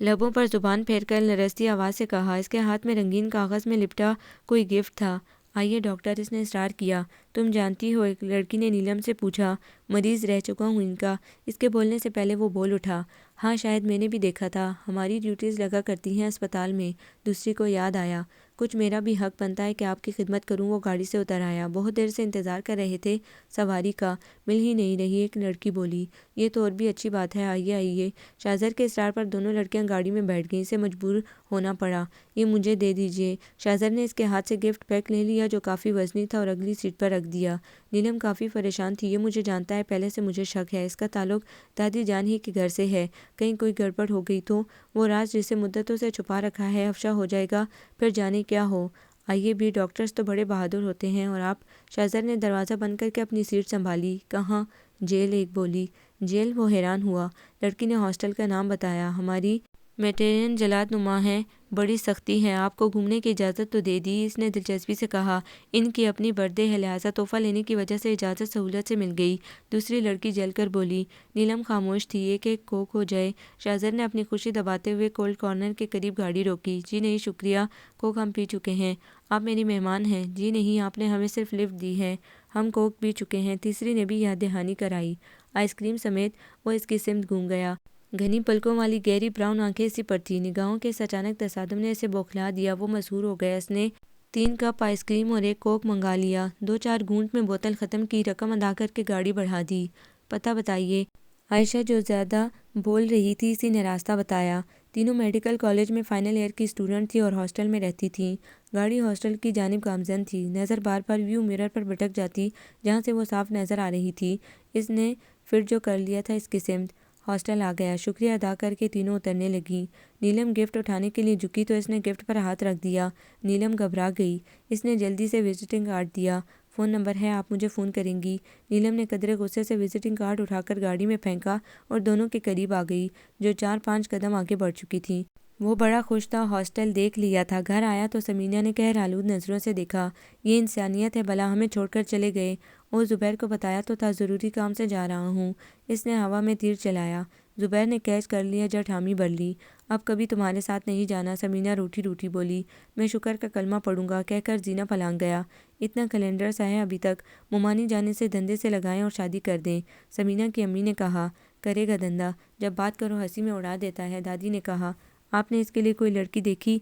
لبوں پر زبان پھیر کر لرزتی آواز سے کہا۔ اس کے ہاتھ میں رنگین کاغذ میں لپٹا کوئی گفٹ تھا۔ آئیے ڈاکٹر، اس نے اصرار کیا۔ تم جانتی ہو؟ ایک لڑکی نے نیلم سے پوچھا۔ مریض رہ چکا ہوں ان کا۔ اس کے بولنے سے پہلے وہ بول اٹھا۔ ہاں شاید میں نے بھی دیکھا تھا، ہماری ڈیوٹیز لگا کرتی ہیں اسپتال میں۔ دوسری کو یاد آیا، کچھ میرا بھی حق بنتا ہے کہ آپ کی خدمت کروں۔ وہ گاڑی سے اتر آیا۔ بہت دیر سے انتظار کر رہے تھے سواری کا، مل ہی نہیں رہی۔ ایک لڑکی بولی، یہ تو اور بھی اچھی بات ہے، آئیے آئیے۔ شاہزر کے اصرار پر دونوں لڑکیاں گاڑی میں بیٹھ گئیں۔ اسے مجبور ہونا پڑا۔ یہ مجھے دے دیجیے۔ شاہزر نے اس کے ہاتھ سے گفٹ پیک لے لیا، جو کافی وزنی تھا، اور اگلی سیٹ پر رکھ دیا۔ نیلم کافی پریشان تھی۔ یہ مجھے جانتا ہے، پہلے سے مجھے شک ہے، اس کا تعلق دادی جان ہی کے گھر سے ہے۔ کہیں کوئی گڑبڑ ہو گئی تو؟ وہ راز جسے مدتوں سے چھپا رکھا ہے افشا ہو جائے گا، پھر جانے کیا ہو۔ آئیے بھی، ڈاکٹرز تو بڑے بہادر ہوتے ہیں، اور آپ؟ شاہزر نے دروازہ بند کر کے اپنی سیٹ سنبھالی۔ کہاں؟ جیل، ایک بولی۔ جیل؟ وہ حیران ہوا۔ لڑکی نے ہاسٹل کا نام بتایا۔ ہماری میٹرین جلاد نما ہے، بڑی سختی ہے، آپ کو گھومنے کی اجازت تو دے دی؟ اس نے دلچسپی سے کہا۔ ان کی اپنی برتھ ڈے ہے، لہٰذا تحفہ لینے کی وجہ سے اجازت سہولت سے مل گئی، دوسری لڑکی جل کر بولی۔ نیلم خاموش تھی۔ ایک کوک ہو جائے؟ شاہزر نے اپنی خوشی دباتے ہوئے کولڈ کارنر کے قریب گاڑی روکی۔ جی نہیں شکریہ، کوک ہم پی چکے ہیں۔ آپ میری مہمان ہیں؟ جی نہیں، آپ نے ہمیں صرف لفٹ دی ہے، ہم کوک پی چکے ہیں، تیسری نے بھی یاد دہانی کرائی۔ آئس کریم سمیت وہ اس کی سمت گھوم گیا۔ گھنی پلکوں والی گہری براؤن آنکھیں اسی پر تھیں۔ نگاہوں کے اس اچانک تصادم نے اسے بوکھلا دیا۔ وہ مسحور ہو گیا۔ اس نے 3 کپ آئس کریم اور 1 کوک منگا لیا۔ 2-4 گھونٹ میں بوتل ختم کی، رقم ادا کر کے گاڑی بڑھا دی۔ پتہ بتائیے؟ عائشہ جو زیادہ بول رہی تھی، اسی نے راستہ بتایا۔ تینوں میڈیکل کالج میں فائنل ایئر کی اسٹوڈنٹ تھیں اور ہاسٹل میں رہتی تھیں۔ گاڑی ہاسٹل کی جانب گامزن تھی۔ نظر بار بار ویو مرر پر بھٹک جاتی، جہاں سے وہ صاف نظر آ رہی تھی۔ اس نے پھر جو کر لیا تھا اس کی سمت۔ ہاسٹل آ گیا۔ شکریہ ادا کر کے تینوں اترنے لگیں۔ نیلم گفٹ اٹھانے کے لیے جھکی تو اس نے گفٹ پر ہاتھ رکھ دیا۔ نیلم گھبرا گئی۔ اس نے جلدی سے وزٹنگ کارڈ دیا۔ فون نمبر ہے، آپ مجھے فون کریں گی؟ نیلم نے قدرے غصے سے وزٹنگ کارڈ اٹھا کر گاڑی میں پھینکا اور دونوں کے قریب آ گئی، جو 4-5 قدم آگے بڑھ چکی تھیں۔ وہ بڑا خوش تھا، ہاسٹل دیکھ لیا تھا۔ گھر آیا تو سمینہ نے قہر آلود نظروں سے دیکھا۔ یہ انسانیت ہے بھلا، ہمیں چھوڑ کر چلے گئے۔ اور زبیر کو بتایا تو تھا، ضروری کام سے جا رہا ہوں۔ اس نے ہوا میں تیر چلایا۔ زبیر نے کیچ کر لیا، جٹ حامی بھر لی۔ اب کبھی تمہارے ساتھ نہیں جانا، سمینہ روٹھی روٹھی بولی۔ میں شکر کا کلمہ پڑھوں گا، کہہ کر زینہ پلانگ گیا۔ اتنا کیلنڈر سا ہے ابھی تک، ممانی جانے سے دھندے سے لگائیں اور شادی کر دیں، سمینہ کی امی نے کہا۔ کرے گا دھندا، جب بات کرو ہنسی میں اڑا دیتا ہے، دادی نے کہا۔ آپ نے اس کے لیے کوئی لڑکی دیکھی؟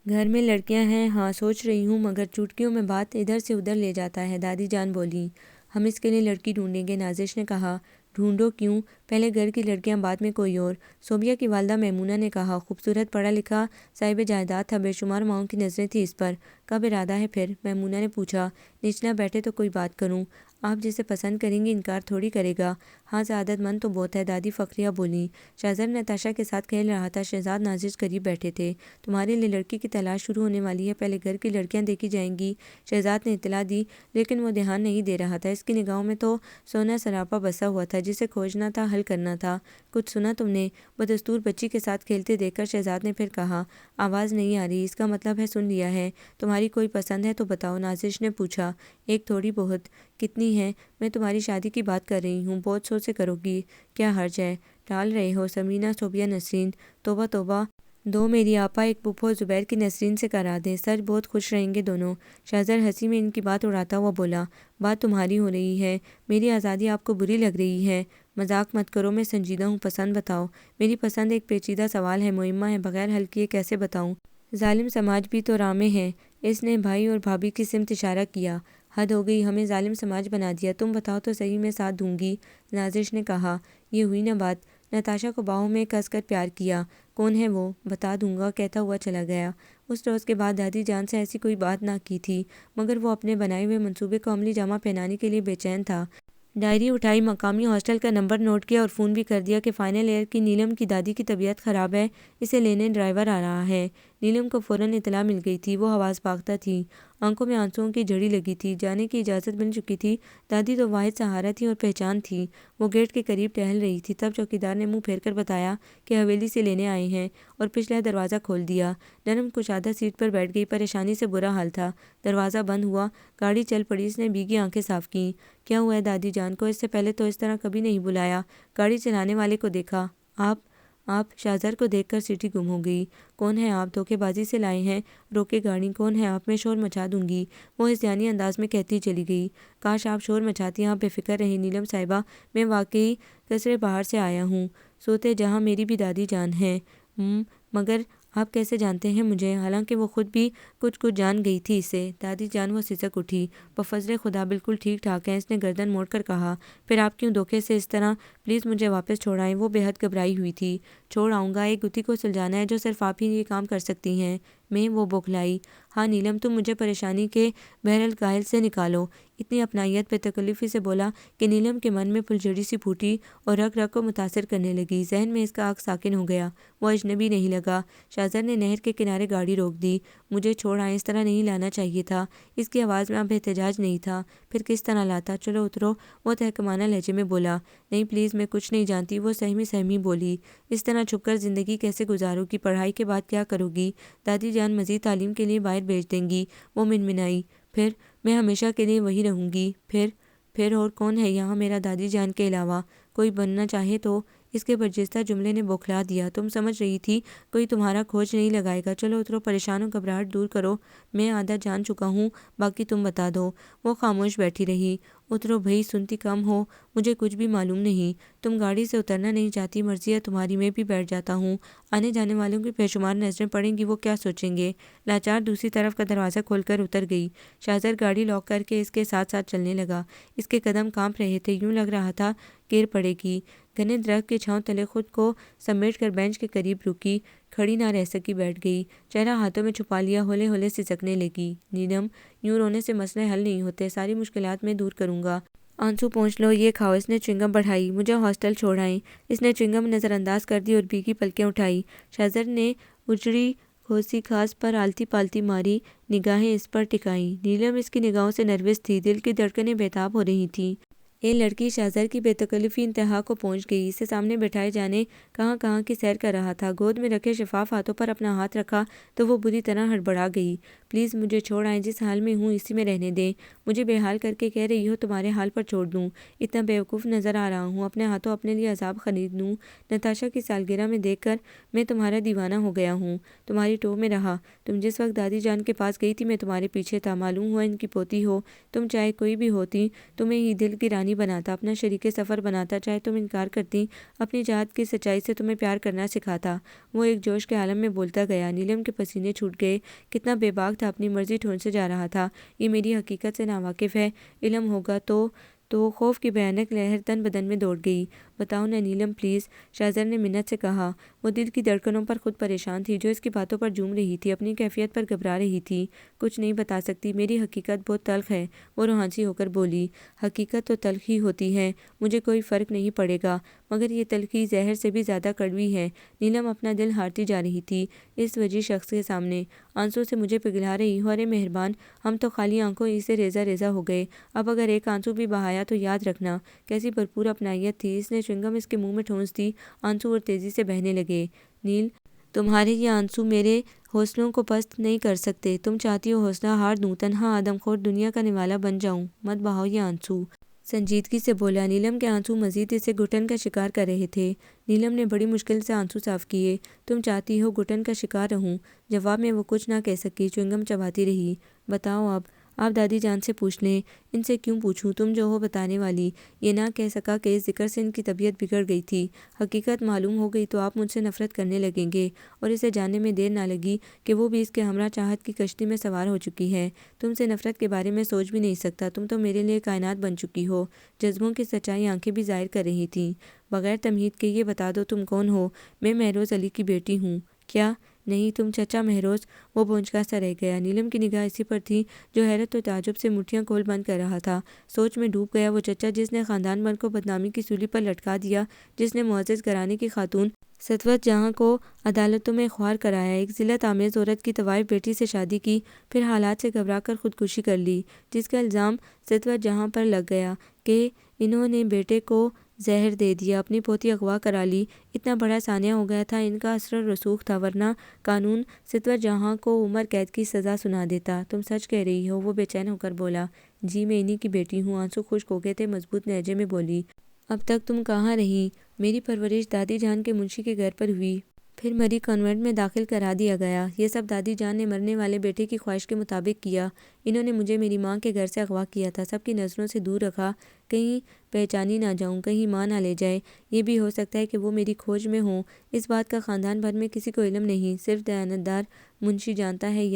گھر میں لڑکیاں ہیں، ہاں سوچ رہی ہوں، مگر چٹکیوں میں بات ادھر سے ادھر لے جاتا ہے، دادی جان بولی۔ ہم اس کے لیے لڑکی ڈھونڈیں گے، نازش نے کہا۔ ڈھونڈو، کیوں؟ پہلے گھر کی لڑکیاں بعد میں کوئی اور۔ صوبیہ کی والدہ میمونہ نے کہا، خوبصورت پڑھا لکھا صاحب جائیداد تھا، بے شمار ماؤں کی نظریں تھیں اس پر۔ کب ارادہ ہے پھر؟ میمونہ نے پوچھا۔ نچلا بیٹھے تو کوئی بات کروں، آپ جسے پسند کریں گی انکار تھوڑی کرے گا۔ ہاں سعادت مند تو بہت ہے، دادی فخریہ بولیں۔ شہزر نتاشا کے ساتھ کھیل رہا تھا، شہزاد نازش قریب بیٹھے تھے۔ تمہارے لیے لڑکی کی تلاش شروع ہونے والی ہے، پہلے گھر کی لڑکیاں دیکھی جائیں گی، شہزاد نے اطلاع دی، لیکن وہ دھیان نہیں دے رہا تھا۔ اس کی نگاہوں میں تو سونا سراپا بسا ہوا تھا جسے کھوجنا تھا، حل کرنا تھا۔ کچھ سنا تم نے؟ بدستور بچی کے ساتھ کھیلتے دیکھ کر شہزاد نے پھر کہا، آواز نہیں آ رہی، اس کا مطلب ہے سن لیا ہے۔ تمہاری کوئی پسند ہے تو بتاؤ، نازش نے پوچھا۔ ایک تھوڑی بہت۔ کتنی ہے؟ میں تمہاری شادی کی بات کر رہی ہوں، بہت سوچ سے کرو گی، کیا حرج ہے؟ ٹال رہے ہو؟ سمرینہ صوبیہ نسرین۔ توبہ توبہ، دو میری آپا ایک پھپھو زبیر کی نسرین سے کرا دیں، سچ بہت خوش رہیں گے دونوں۔ شہزر ہنسی میں ان کی بات اڑاتا ہوا بولا، بات تمہاری ہو رہی ہے، میری آزادی آپ کو بری لگ رہی ہے؟ مذاق مت کرو، میں سنجیدہ ہوں، پسند بتاؤ۔ میری پسند ایک پیچیدہ سوال ہے، معمہ ہے، بغیر حل کیے کیسے بتاؤں؟ ظالم سماج بھی تو راہ میں ہے۔ اس نے بھائی اور بھابھی کی سمت اشارہ کیا۔ حد ہو گئی، ہمیں ظالم سماج بنا دیا، تم بتاؤ تو صحیح، میں ساتھ دوں گی، نازش نے کہا۔ یہ ہوئی نہ بات۔ نتاشا کو باہوں میں کس کر پیار کیا۔ کون ہے وہ؟ بتا دوں گا، کہتا ہوا چلا گیا۔ اس روز کے بعد دادی جان سے ایسی کوئی بات نہ کی تھی، مگر وہ اپنے بنائے ہوئے منصوبے کو عملی جامہ پہنانے کے لیے بے چین تھا۔ ڈائری اٹھائی، مقامی ہاسٹل کا نمبر نوٹ کیا اور فون بھی کر دیا کہ فائنل ایئر کی نیلم کی دادی کی طبیعت خراب ہے، اسے لینے ڈرائیور آ رہا ہے۔ نیلم کو فوراً اطلاع مل گئی تھی، وہ حواس باختہ تھی، آنکھوں میں آنسوؤں کی جھڑی لگی تھی، جانے کی اجازت مل چکی تھی۔ دادی تو واحد سہارا تھی اور پہچان تھی۔ وہ گیٹ کے قریب ٹہل رہی تھی، تب چوکیدار نے منہ پھیر کر بتایا کہ حویلی سے لینے آئے ہیں، اور پچھلا دروازہ کھول دیا۔ نرم کشادہ سیٹ پر بیٹھ گئی، پریشانی سے برا حال تھا۔ دروازہ بند ہوا، گاڑی چل پڑی، اس نے بھیگی آنکھیں صاف کیں۔ کیا ہوا ہے دادی جان کو؟ اس سے پہلے تو اس طرح کبھی نہیں بلایا۔ گاڑی چلانے والے کو دیکھا۔ آپ شہزر کو دیکھ کر سیٹی گم ہو گئی۔ کون ہے آپ؟ دھوکے بازی سے لائے ہیں؟ روکے گاڑی، کون ہے آپ؟ میں شور مچا دوں گی، وہ ہذیانی انداز میں کہتی چلی گئی۔ کاش آپ شور مچاتی، آپ بے فکر رہیں نیلم صاحبہ، میں واقعی قصر بہار سے آیا ہوں، سوتے جہاں میری بھی دادی جان ہیں۔ مگر آپ کیسے جانتے ہیں مجھے؟ حالانکہ وہ خود بھی کچھ جان گئی تھی اسے۔ دادی جان، وہ سسک اٹھی۔ بفضل خدا بالکل ٹھیک ٹھاک ہیں، اس نے گردن موڑ کر کہا۔ پھر آپ کیوں دھوکے سے اس طرح؟ پلیز مجھے واپس چھوڑائیں، وہ بے حد گھبرائی ہوئی تھی۔ چھوڑ آؤں گا، ایک گتھی کو سلجھانا ہے جو صرف آپ ہی یہ کام کر سکتی ہیں۔ وہ بوکھلائی۔ ہاں نیلم، تم مجھے پریشانی کے بحر الکاہل سے نکالو، اتنی اپنائیت بے تکلفی سے بولا کہ نیلم کے من میں پھلجھڑی سی پھوٹی اور رگ رگ کو متاثر کرنے لگی۔ ذہن میں اس کا عکس ساکن ہو گیا، وہ اجنبی نہیں لگا۔ شہزر نے نہر کے کنارے گاڑی روک دی۔ مجھے چھوڑ آئیں، اس طرح نہیں لانا چاہیے تھا۔ اس کی آواز میں اب احتجاج نہیں تھا۔ پھر کس طرح لاتا؟ چلو اترو، وہ تحکمانہ لہجے میں بولا۔ نہیں پلیز، میں کچھ نہیں جانتی، وہ سہمی سہمی بولی۔ اس طرح چھپ کر زندگی کیسے گزارو گی؟ پڑھائی کے بعد کیا کرو گی؟ دادی جان مزید تعلیم کے لیے باہر بھیج دیں گی، وہ منمنائی۔ پھر میں ہمیشہ کے لیے وہی رہوں گی۔ پھر اور کون ہے یہاں میرا دادی جان کے علاوہ؟ کوئی بننا چاہے تو؟ اس کے برجستہ جملے نے بوکھلا دیا۔ تم سمجھ رہی تھی کوئی تمہارا کھوج نہیں لگائے گا؟ چلو اترو، پریشان و گھبراہٹ دور کرو، میں آدھا جان چکا ہوں، باقی تم بتا دو۔ وہ خاموش بیٹھی رہی۔ اترو بھئی، سنتی کم ہو، مجھے کچھ بھی معلوم نہیں۔ تم گاڑی سے اترنا نہیں چاہتی، مرضی ہے تمہاری، میں بھی بیٹھ جاتا ہوں۔ آنے جانے والوں کی بے شمار نظریں پڑیں گی، وہ کیا سوچیں گے؟ لاچار دوسری طرف کا دروازہ کھول کر اتر گئی۔ شہزر گاڑی لاک کر کے اس کے ساتھ ساتھ چلنے لگا۔ اس کے قدم کانپ رہے تھے، یوں لگ رہا تھا گر پڑے گی۔ گھنے درخت کی چھاؤں تلے خود کو سمیٹ کر بینچ کے قریب رکی، کھڑی نہ رہ سکی، بیٹھ گئی، چہرہ ہاتھوں میں چھپا لیا، ہولے ہولے سسکنے لگی۔ نیلم، یوں رونے سے مسئلے حل نہیں ہوتے، ساری مشکلات میں دور کروں گا۔ آنسو پونچھ لو، یہ کھاؤ، اس نے چوئنگم بڑھائی۔ مجھے ہاسٹل چھوڑائیں، اس نے چوئنگم نظر انداز کر دی اور بھیگی پلکیں اٹھائی۔ شہزر نے اجڑی کھوسی گھاس پر آلتی پالتی ماری، نگاہیں اس پر ٹکائیں۔ نیلم اس کی نگاہوں سے نروس تھی، دل کی دھڑکنیں بے تاب ہو رہی تھیں۔ یہ لڑکی شہزر کی بے تکلفی انتہا کو پہنچ گئی، اسے سامنے بٹھائے جانے کہاں کہاں کی سیر کر رہا تھا۔ گود میں رکھے شفاف ہاتھوں پر اپنا ہاتھ رکھا تو وہ بری طرح ہڑبڑا گئی۔ پلیز مجھے چھوڑ آئیں، جس حال میں ہوں اسی میں رہنے دیں۔ مجھے بے حال کر کے کہہ رہی ہو تمہارے حال پر چھوڑ دوں؟ اتنا بیوقوف نظر آ رہا ہوں؟ اپنے ہاتھوں اپنے لیے عذاب خرید لوں؟ نتاشا کی سالگرہ میں دیکھ کر میں تمہارا دیوانہ ہو گیا ہوں، تمہاری ٹو میں رہا۔ تم جس وقت دادی جان کے پاس گئی تھی میں تمہارے پیچھے تھا، معلوم ہوا ان کی پوتی ہو تم، چاہے کوئی بھی ہوتی تمہیں ہی دل کی رانی بناتا، اپنا شریک سفر بناتا، چاہے تم انکار کرتی، اپنی چاہت کی سچائی سے تمہیں پیار کرنا سکھاتا۔ وہ ایک جوش کے عالم میں بولتا گیا۔ نیلم کے پسینے چھوٹ گئے، کتنا بے باک تھا، اپنی مرضی ٹھونسے جا رہا تھا۔ یہ میری حقیقت سے ناواقف ہے، علم ہوگا تو خوف کی بھیانک لہر تن بدن میں دوڑ گئی۔ بتاؤ نا نیلم پلیز، شاہزر نے منت سے کہا۔ وہ دل کی دھڑکنوں پر خود پریشان تھی جو اس کی باتوں پر جھوم رہی تھی، اپنی کیفیت پر گھبرا رہی تھی۔ کچھ نہیں بتا سکتی، میری حقیقت بہت تلخ ہے، وہ روحانسی ہو کر بولی۔ حقیقت تو تلخ ہی ہوتی ہے، مجھے کوئی فرق نہیں پڑے گا، مگر یہ تلخی زہر سے بھی زیادہ کڑوی ہے۔ نیلم اپنا دل ہارتی جا رہی تھی اس وجی شخص کے سامنے۔ آنسوں سے مجھے پگھلا رہی ہو، ارے مہربان، ہم تو خالی آنکھوں ہی سے ریزہ ریزہ ہو گئے، اب اگر ایک آنسو بھی بہایا تو یاد رکھنا۔ کیسی بھرپور اپنائیت تھی، اس نے چنگم اس کے منہ میں ٹھونس دی، آنسو اور تیزی سے بہنے لگے۔ نیل، تمہارے یہ آنسو میرے حوصلوں کو پست نہیں کر سکتے، تم چاہتی ہو حوصلہ ہار دوں، تنہا آدم خور دنیا کا نوالا بن جاؤں، مت بہاؤ یہ آنسو، سنجیدگی سے بولا۔ نیلم کے آنسو مزید اسے گھٹن کا شکار کر رہے تھے۔ نیلم نے بڑی مشکل سے آنسو صاف کیے۔ تم چاہتی ہو گھٹن کا شکار رہوں؟ جواب میں وہ کچھ نہ کہہ سکی، چنگم چباتی رہی۔ بتاؤ اب، آپ دادی جان سے پوچھ لیں۔ ان سے کیوں پوچھوں، تم جو ہو بتانے والی۔ یہ نہ کہہ سکا کہ اس ذکر سے ان کی طبیعت بگڑ گئی تھی۔ حقیقت معلوم ہو گئی تو آپ مجھ سے نفرت کرنے لگیں گے، اور اسے جاننے میں دیر نہ لگی کہ وہ بھی اس کے ہمراہ چاہت کی کشتی میں سوار ہو چکی ہے۔ تم سے نفرت کے بارے میں سوچ بھی نہیں سکتا، تم تو میرے لیے کائنات بن چکی ہو۔ جذبوں کی سچائی آنکھیں بھی ظاہر کر رہی تھیں۔ بغیر تمہید کے یہ بتا دو تم کون ہو؟ میں مہروز علی کی بیٹی ہوں۔ کیا؟ نہیں، تم چچا مہروز؟ وہ بونچھا سا رہ گیا۔ نیلم کی نگاہ اسی پر تھی جو حیرت و تعجب سے مٹھیاں کھول بند کر رہا تھا۔ سوچ میں ڈوب گیا، وہ چچا جس نے خاندان بھر کو بدنامی کی سولی پر لٹکا دیا، جس نے معزز گھرانے کی خاتون ستوت جہاں کو عدالتوں میں خوار کرایا، ایک ذلت آمیز عورت کی طوائف بیٹی سے شادی کی، پھر حالات سے گھبرا کر خودکشی کر لی، جس کا الزام ستوت جہاں پر لگ گیا کہ انہوں نے بیٹے کو زہر دے دیا، اپنی پوتی اغوا کرا لی۔ اتنا بڑا سانحہ ہو گیا تھا، ان کا اثر و رسوخ تھا، ورنہ قانون ستوت جہاں کو عمر قید کی سزا سنا دیتا۔ تم سچ کہہ رہی ہو؟ وہ بے چین ہو کر بولا۔ جی، میں انہی کی بیٹی ہوں۔ آنسو خشک ہو گئے تھے، مضبوط لہجے میں بولی۔ اب تک تم کہاں رہی؟ میری پرورش دادی جان کے منشی کے گھر پر ہوئی، پھر مری کانوینٹ میں داخل کرا دیا گیا۔ یہ سب دادی جان نے مرنے والے بیٹے کی خواہش کے مطابق کیا۔ انہوں نے مجھے میری ماں کے گھر سے اغوا کیا تھا، سب کی نظروں سے دور رکھا، کہیں پہچانی نہ جاؤں، کہیں ماں نہ لے جائے۔ یہ بھی ہو سکتا ہے کہ وہ میری کھوج میں ہوں، اس بات کا خاندان بھر میں کسی کو علم نہیں، صرف دیانتدار منشی جانتا ہے،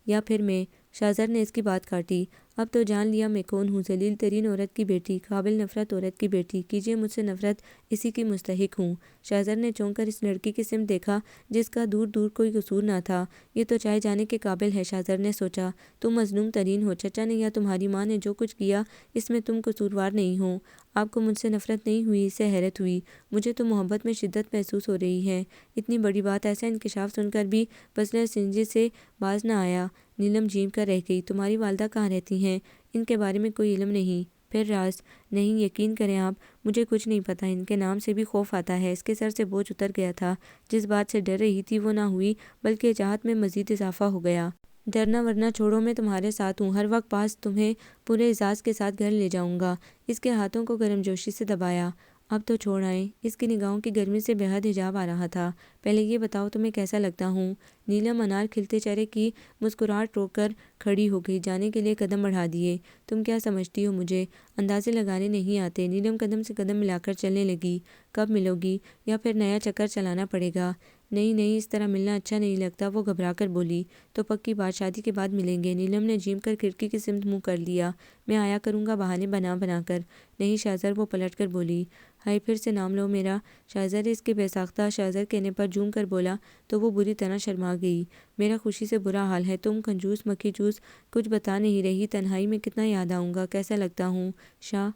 یا پھر میں۔ شاہزر نے اس کی بات کاٹی۔ اب تو جان لیا میں کون ہوں، ذلیل ترین عورت کی بیٹی، قابل نفرت عورت کی بیٹی، کیجیے مجھ سے نفرت، اسی کی مستحق ہوں۔ شاہزر نے چونک کر اس لڑکی کی سمت دیکھا جس کا دور دور کوئی قصور نہ تھا۔ یہ تو چاہے جانے کے قابل ہے، شاہزر نے سوچا۔ تم مظلوم ترین ہو، چچا نے یا تمہاری ماں نے جو کچھ کیا اس میں تم قصوروار نہیں ہو۔ آپ کو مجھ سے نفرت نہیں ہوئی، اسے حیرت ہوئی۔ مجھے تو محبت میں شدت محسوس ہو رہی ہے۔ اتنی بڑی بات، ایسا انکشاف سن کر بھی بسلر سنجے سے باز نہ آیا۔ نیلم جھیم کر رہ گئی۔ تمہاری والدہ کہاں رہتی ہیں؟ ان کے بارے میں کوئی علم نہیں؟ پھر راز؟ نہیں، یقین کریں آپ، مجھے کچھ نہیں پتہ۔ ان کے نام سے بھی خوف آتا ہے۔ اس کے سر سے بوجھ اتر گیا تھا، جس بات سے ڈر رہی تھی وہ نہ ہوئی، بلکہ چاہت میں مزید اضافہ ہو گیا۔ ڈرنا ورنہ چھوڑو، میں تمہارے ساتھ ہوں، ہر وقت پاس تمہیں پورے اعزاز کے ساتھ گھر لے جاؤں گا۔ اس کے ہاتھوں کو گرم جوشی سے دبایا۔ اب تو چھوڑ آئیں۔ اس کی نگاہوں کی گرمی سے بے حد حجاب آ رہا تھا۔ پہلے یہ بتاؤ تمہیں کیسا لگتا ہوں؟ نیلم انار کھلتے چہرے کی مسکراہٹ روک کر کھڑی ہو گئی، جانے کے لیے قدم بڑھا دیے۔ تم کیا سمجھتی ہو مجھے؟ اندازے لگانے نہیں آتے۔ نیلم قدم سے قدم ملا کر چلنے لگی۔ کب ملو گی؟ یا پھر نیا چکر چلانا پڑے گا؟ نہیں نہیں، اس طرح ملنا اچھا نہیں لگتا، وہ گھبرا کر بولی۔ تو پکی بات، شادی کے بعد ملیں گے۔ نیلم نے جھیم کر کھڑکی کی سمت منہ کر لیا۔ میں آیا کروں گا بہانے بنا بنا کر۔ نہیں شاہزر، وہ پلٹ کر بولی۔ ہائے، پھر سے نام لو میرا شاہزر، اس کے بے ساختہ شاہزر کہنے پر جھوم کر بولا تو وہ بری طرح شرما گئی۔ میرا خوشی سے برا حال ہے، تم کنجوس مکھی چوس کچھ بتا نہیں رہی، تنہائی میں کتنا یاد آؤں گا، کیسا لگتا ہوں؟ شاہ،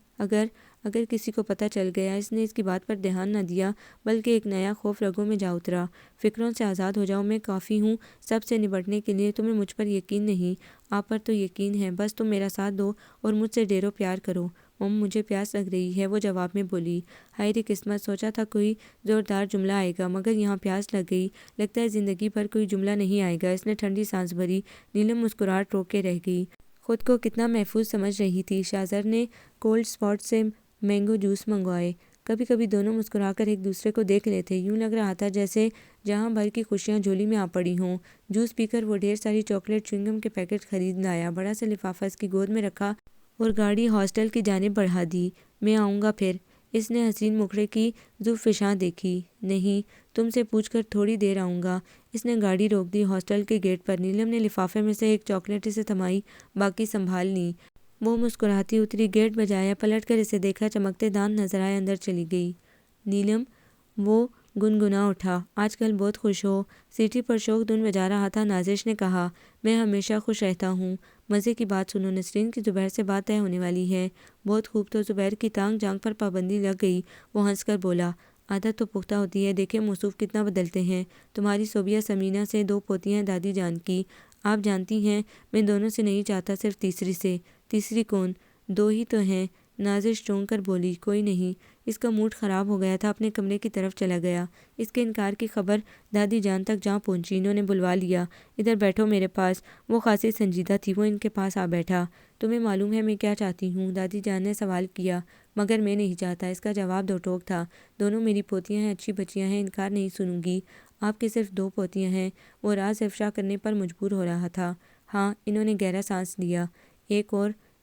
اگر کسی کو پتہ چل گیا۔ اس نے اس کی بات پر دھیان نہ دیا، بلکہ ایک نیا خوف رگوں میں جا اترا۔ فکروں سے آزاد ہو جاؤ، میں کافی ہوں سب سے نبٹنے کے لیے۔ تمہیں مجھ پر یقین نہیں؟ آپ پر تو یقین ہے، بس تم میرا ساتھ دو اور مجھ سے ڈیرو پیار کرو۔ مجھے پیاس لگ رہی ہے، وہ جواب میں بولی۔ ہائے ری قسمت، سوچا تھا کوئی زوردار جملہ آئے گا، مگر یہاں پیاس لگ گئی، لگتا ہے زندگی بھر کوئی جملہ نہیں آئے گا۔ اس نے ٹھنڈی سانس بھری۔ نیلم مسکراہٹ روک کے رہ گئی۔ خود کو کتنا محفوظ سمجھ رہی تھی۔ شاہزر نے کولڈ اسپاٹ سے مینگو جوس منگوائے۔ کبھی کبھی دونوں مسکرا کر ایک دوسرے کو دیکھ لیتے، یوں لگ رہا تھا جیسے جہاں بھر کی خوشیاں جھولی میں آ پڑی ہوں۔ جوس پی کر وہ ڈھیر ساری چاکلیٹ چوئنگم کے پیکٹ خرید لایا، بڑا سا لفافہ اس کی گود میں رکھا اور گاڑی ہاسٹل کی جانب بڑھا دی۔ میں آؤں گا پھر؟ اس نے حسین مکھڑے کی زب فشاں دیکھی۔ نہیں، تم سے پوچھ کر تھوڑی دیر آؤں گا۔ اس نے گاڑی روک دی ہاسٹل کے گیٹ پر۔ نیلم نے لفافے میں سے ایک چاکلیٹ اسے تھمائی، باقی سنبھال لی۔ وہ مسکراتی اتری، گیٹ بجایا، پلٹ کر اسے دیکھا، چمکتے دانت نظر آئے، اندر چلی گئی۔ نیلم وہ گنگنا اٹھا، آج کل بہت خوش ہو۔ سیٹی پر شوق دھن بجا رہا تھا نازش نے کہا، میں ہمیشہ خوش رہتا ہوں۔ مزے کی بات سنو، نسرین کی زبیر سے بات طے ہونے والی ہے۔ بہت خوب، تو زبیر کی تانگ جانگ پر پابندی لگ گئی۔ وہ ہنس کر بولا، عادت تو پختہ ہوتی ہے، دیکھیں موصوف کتنا بدلتے ہیں۔ تمہاری صوبیہ سمینہ سے 2 پوتیاں ہیں دادی جان کی، آپ جانتی ہیں میں دونوں سے نہیں چاہتا، صرف تیسری سے۔ تیسری کون؟ 2 ہی تو ہیں، نازش چونک کر بولی۔ کوئی نہیں۔ اس کا موڈ خراب ہو گیا تھا، اپنے کمرے کی طرف چلا گیا۔ اس کے انکار کی خبر دادی جان تک جا پہنچی، انہوں نے بلوا لیا، ادھر بیٹھو میرے پاس۔ وہ خاصی سنجیدہ تھی، وہ ان کے پاس آ بیٹھا۔ تمہیں معلوم ہے میں کیا چاہتی ہوں؟ دادی جان نے سوال کیا۔ مگر میں نہیں چاہتا، اس کا جواب دو ٹوک تھا۔ دونوں میری پوتیاں ہیں، اچھی بچیاں ہیں، انکار نہیں سنوں گی۔ آپ کے صرف 2 پوتیاں ہیں؟ وہ راز افشا کرنے پر مجبور ہو رہا تھا۔ ہاں، انہوں نے گہرا سانس لیا۔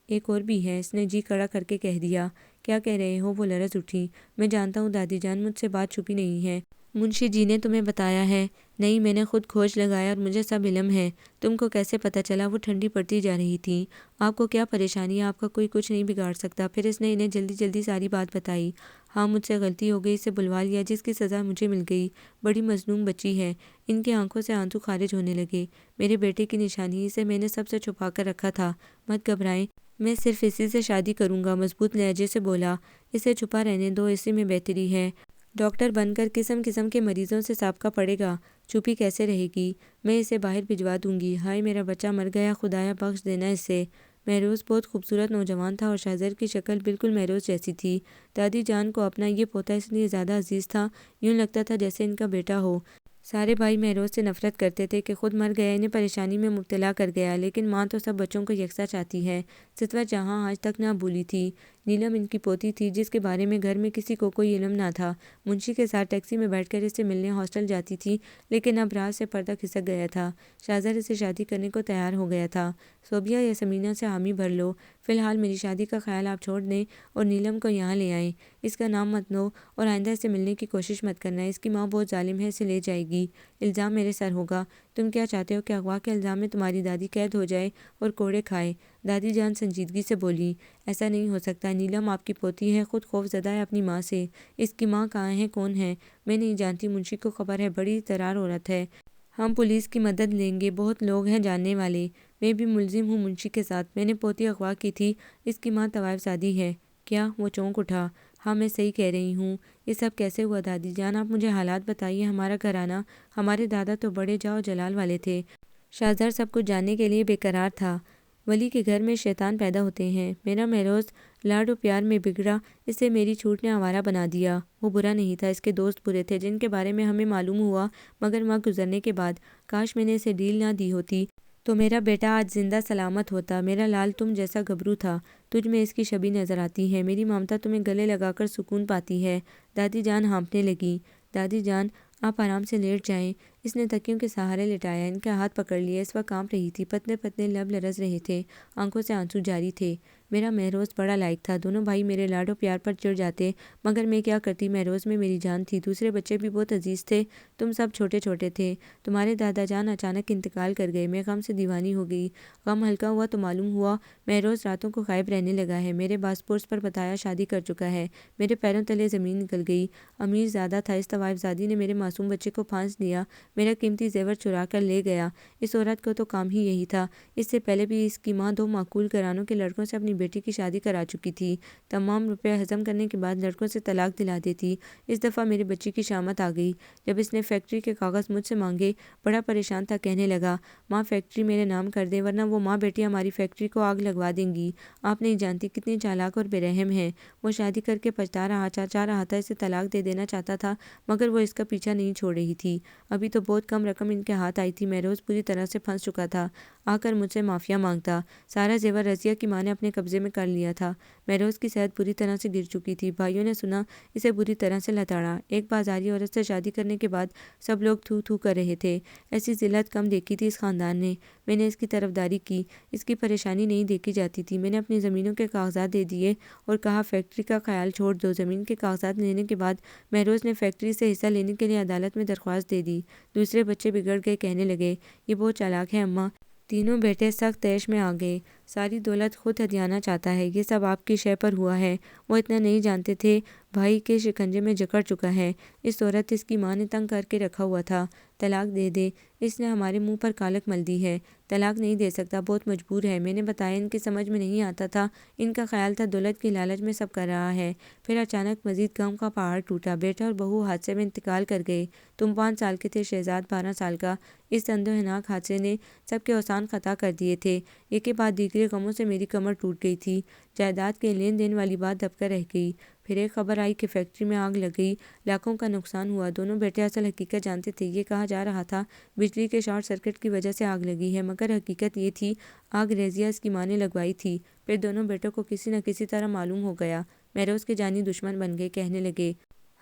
ایک اور بھی ہے، اس نے جی کڑا کر کے کہہ دیا۔ کیا کہہ رہے ہو؟ وہ لرز اٹھی۔ میں جانتا ہوں دادی جان، مجھ سے بات چھپی نہیں ہے۔ منشی جی نے تمہیں بتایا ہے؟ نہیں، میں نے خود کھوج لگایا اور مجھے سب علم ہے۔ تم کو کیسے پتہ چلا؟ وہ ٹھنڈی پڑتی جا رہی تھی۔ آپ کو کیا پریشانی ہے؟ آپ کا کوئی کچھ نہیں بگاڑ سکتا۔ پھر اس نے انہیں جلدی جلدی ساری بات بتائی۔ ہاں، مجھ سے غلطی ہو گئی، اسے بلوا لیا، جس کی سزا مجھے مل گئی۔ بڑی مظلوم بچی ہے۔ ان کی آنکھوں سے آنسو خارج ہونے لگے۔ میرے بیٹے کی نشانی، اسے میں نے سب سے چھپا کر رکھا تھا۔ مت گھبرائیں، میں صرف اسی سے شادی کروں گا، مضبوط لہجے سے بولا۔ اسے چھپا رہنے دو، اسی میں بہتری ہے۔ ڈاکٹر بن کر قسم قسم کے مریضوں سے سابقہ پڑے گا، چھپی کیسے رہے گی؟ میں اسے باہر بھجوا دوں گی۔ ہائے میرا بچہ مر گیا، خدایا بخش دینا اسے۔ مہروز بہت خوبصورت نوجوان تھا اور شاہزر کی شکل بالکل مہروز جیسی تھی۔ دادی جان کو اپنا یہ پوتا اس لیے زیادہ عزیز تھا، یوں لگتا تھا جیسے ان کا بیٹا ہو۔ سارے بھائی مہروز سے نفرت کرتے تھے کہ خود مر گیا، انہیں پریشانی میں مبتلا کر گیا، لیکن ماں تو سب بچوں کو یکساں چاہتی ہے۔ ستوہ جہاں آج تک نہ بھولی تھی۔ نیلم ان کی پوتی تھی، جس کے بارے میں گھر میں کسی کو کوئی علم نہ تھا۔ منشی کے ساتھ ٹیکسی میں بیٹھ کر اس سے ملنے ہاسٹل جاتی تھی، لیکن اب راز سے پردہ کھسک گیا تھا۔ شاہزر اسے شادی کرنے کو تیار ہو گیا تھا۔ صوبیہ یا سمینہ سے حامی بھر لو، فی الحال میری شادی کا خیال آپ چھوڑ دیں اور نیلم کو یہاں لے آئیں۔ اس کا نام مت لو اور آئندہ اس سے ملنے کی کوشش مت کرنا، اس کی ماں بہت ظالم ہے، اسے لے جائے گی۔ الزام میرے سر ہوگا۔ تم کیا چاہتے ہو کہ اغوا کے الزام میں تمہاری دادی قید ہو جائے اور کوڑے کھائے؟ دادی جان سنجیدگی سے بولی۔ ایسا نہیں ہو سکتا، نیلم آپ کی پوتی ہے، خود خوف زدہ ہے اپنی ماں سے۔ اس کی ماں کہاں ہے، کون ہے؟ میں نہیں جانتی، منشی کو خبر ہے، بڑی درار عورت ہے۔ ہم پولیس کی مدد لیں گے، بہت لوگ ہیں جاننے والے۔ میں بھی ملزم ہوں منشی کے ساتھ، میں نے پوتی اغوا کی تھی، اس کی ماں طوائف زادی ہے۔ کیا؟ وہ چونک اٹھا۔ ہاں میں صحیح کہہ رہی ہوں۔ یہ سب کیسے ہوا دادی جان؟ آپ مجھے حالات بتائیے۔ ہمارا گھرانہ، ہمارے دادا تو بڑے جاہ و جلال والے تھے۔ شاہزر سب کچھ جاننے کے لیے بے قرار تھا۔ ولی کے گھر میں شیطان پیدا ہوتے ہیں۔ میرا مہروز لاڈ و پیار میں بگڑا، اسے میری چھوٹ نے آوارہ بنا دیا۔ وہ برا نہیں تھا، اس کے دوست برے تھے، جن کے بارے میں ہمیں معلوم ہوا مگر وقت گزرنے کے بعد۔ کاش میں نے اسے ڈیل نہ دی ہوتی تو میرا بیٹا آج زندہ سلامت ہوتا۔ میرا لال تم جیسا گبرو تھا، تجھ میں اس کی شبیہ نظر آتی ہے۔ میری ممتا تمہیں گلے لگا کر سکون پاتی ہے۔ دادی جان ہانپنے لگی۔ دادی جان آپ آرام سے لیٹ جائیں۔ اس نے تکیوں کے سہارے لٹایا، ان کے ہاتھ پکڑ لیے، اس وقت کانپ رہی تھی، پتلے پتلے لب لرز رہے تھے، آنکھوں سے آنسو جاری تھے۔ میرا مہروز بڑا لائق تھا، دونوں بھائی میرے لاڈ و پیار پر چڑ جاتے، مگر میں کیا کرتی، مہروز میں میری جان تھی۔ دوسرے بچے بھی بہت عزیز تھے، تم سب چھوٹے چھوٹے تھے۔ تمہارے دادا جان اچانک انتقال کر گئے، میں غم سے دیوانی ہو گئی۔ غم ہلکا ہوا تو معلوم ہوا مہروز راتوں کو غائب رہنے لگا ہے، میرے پاسپورٹ پر بتایا شادی کر چکا ہے۔ میرے پیروں تلے زمین نکل گئی۔ امیر زادہ تھا، اس طوائف زادی نے میرے معصوم بچے کو پھانس دیا، میرا قیمتی زیور چرا کر لے گیا۔ اس عورت کو تو کام ہی یہی تھا۔ اس سے پہلے بھی اس کی ماں 2 معقول گھرانوں کے لڑکوں سے اپنی بیٹی کی شادی کرا چکی تھی، تمام روپے ہضم کرنے کے بعد لڑکوں سے طلاق دلا دیتی۔ اس دفعہ میری بچی کی شامت آ گئی، جب اس نے فیکٹری کے کاغذ مجھ سے مانگے، بڑا پریشان تھا، کہنے لگا ماں فیکٹری میرے نام کر دے، ورنہ وہ ماں بیٹی ہماری فیکٹری کو آگ لگوا دیں گی۔ آپ نہیں جانتی کتنی چالاک اور بے رحم ہے۔ وہ شادی کر کے پچھتا رہا، چاہ رہا تھا اسے طلاق دے دینا چاہتا تھا، مگر وہ اس کا پیچھا نہیں چھوڑ رہی تھی۔ ابھی تو بہت کم رقم ان کے ہاتھ آئی تھی، مہروز پوری طرح سے پھنس چکا تھا، آ کر مجھ سے معافیا مانگتا۔ سارا زیور رضیہ کی ماں نے اپنے قبضے میں کر لیا تھا۔ مہروز کی صحت بری طرح سے گر چکی تھی، بھائیوں نے سنا اسے بری طرح سے لتاڑا۔ ایک بازاری عورت سے شادی کرنے کے بعد سب لوگ تھو تھو کر رہے تھے، ایسی ذلت کم دیکھی تھی اس خاندان نے۔ میں نے اس کی طرفداری کی، اس کی پریشانی نہیں دیکھی جاتی تھی۔ میں نے اپنی زمینوں کے کاغذات دے دیے اور کہا فیکٹری کا خیال چھوڑ دو۔ زمین کے کاغذات لینے کے بعد مہروز نے فیکٹری سے حصہ لینے کے لیے عدالت میں درخواست دے دی۔ دوسرے بچے بگڑ گئے، کہنے لگے یہ بہت چالاک ہے اماں۔ تینوں بیٹے سخت طیش میں آ گئے۔ ساری دولت خود ہتھیانا چاہتا ہے، یہ سب آپ کی شے پر ہوا ہے۔ وہ اتنا نہیں جانتے تھے بھائی کے شکنجے میں جکڑ چکا ہے۔ اس عورت اس کی ماں نے تنگ کر کے رکھا ہوا تھا، طلاق دے دے، اس نے ہمارے منہ پر کالک مل دی ہے، طلاق نہیں دے سکتا، بہت مجبور ہے۔ میں نے بتایا، ان کی سمجھ میں نہیں آتا تھا، ان کا خیال تھا دولت کی لالچ میں سب کر رہا ہے۔ پھر اچانک مزید غم کا پہاڑ ٹوٹا، بیٹا اور بہو حادثے میں انتقال کر گئے۔ تم 5 سال کے تھے، شہزاد 12 سال کا۔ اس اندوہناک حادثے نے سب کے اوزان خطا کر دیے تھے۔ ایک کے بعد دیگرے غموں سے میری کمر ٹوٹ گئی تھی۔ جائیداد کے لین دین والی بات دب کر رہ گئی۔ پھر ایک خبر آئی کہ فیکٹری میں آگ لگ گئی، لاکھوں کا نقصان ہوا۔ دونوں بیٹے اصل حقیقت جانتے تھے۔ یہ کہا جا رہا تھا بجلی کے شارٹ سرکٹ کی وجہ سے آگ لگی ہے، مگر حقیقت یہ تھی آگ رضیہ اس کی ماں نے لگوائی تھی۔ پھر دونوں بیٹوں کو کسی نہ کسی طرح معلوم ہو گیا۔ مہروز کے جانی دشمن بن گئے، کہنے لگے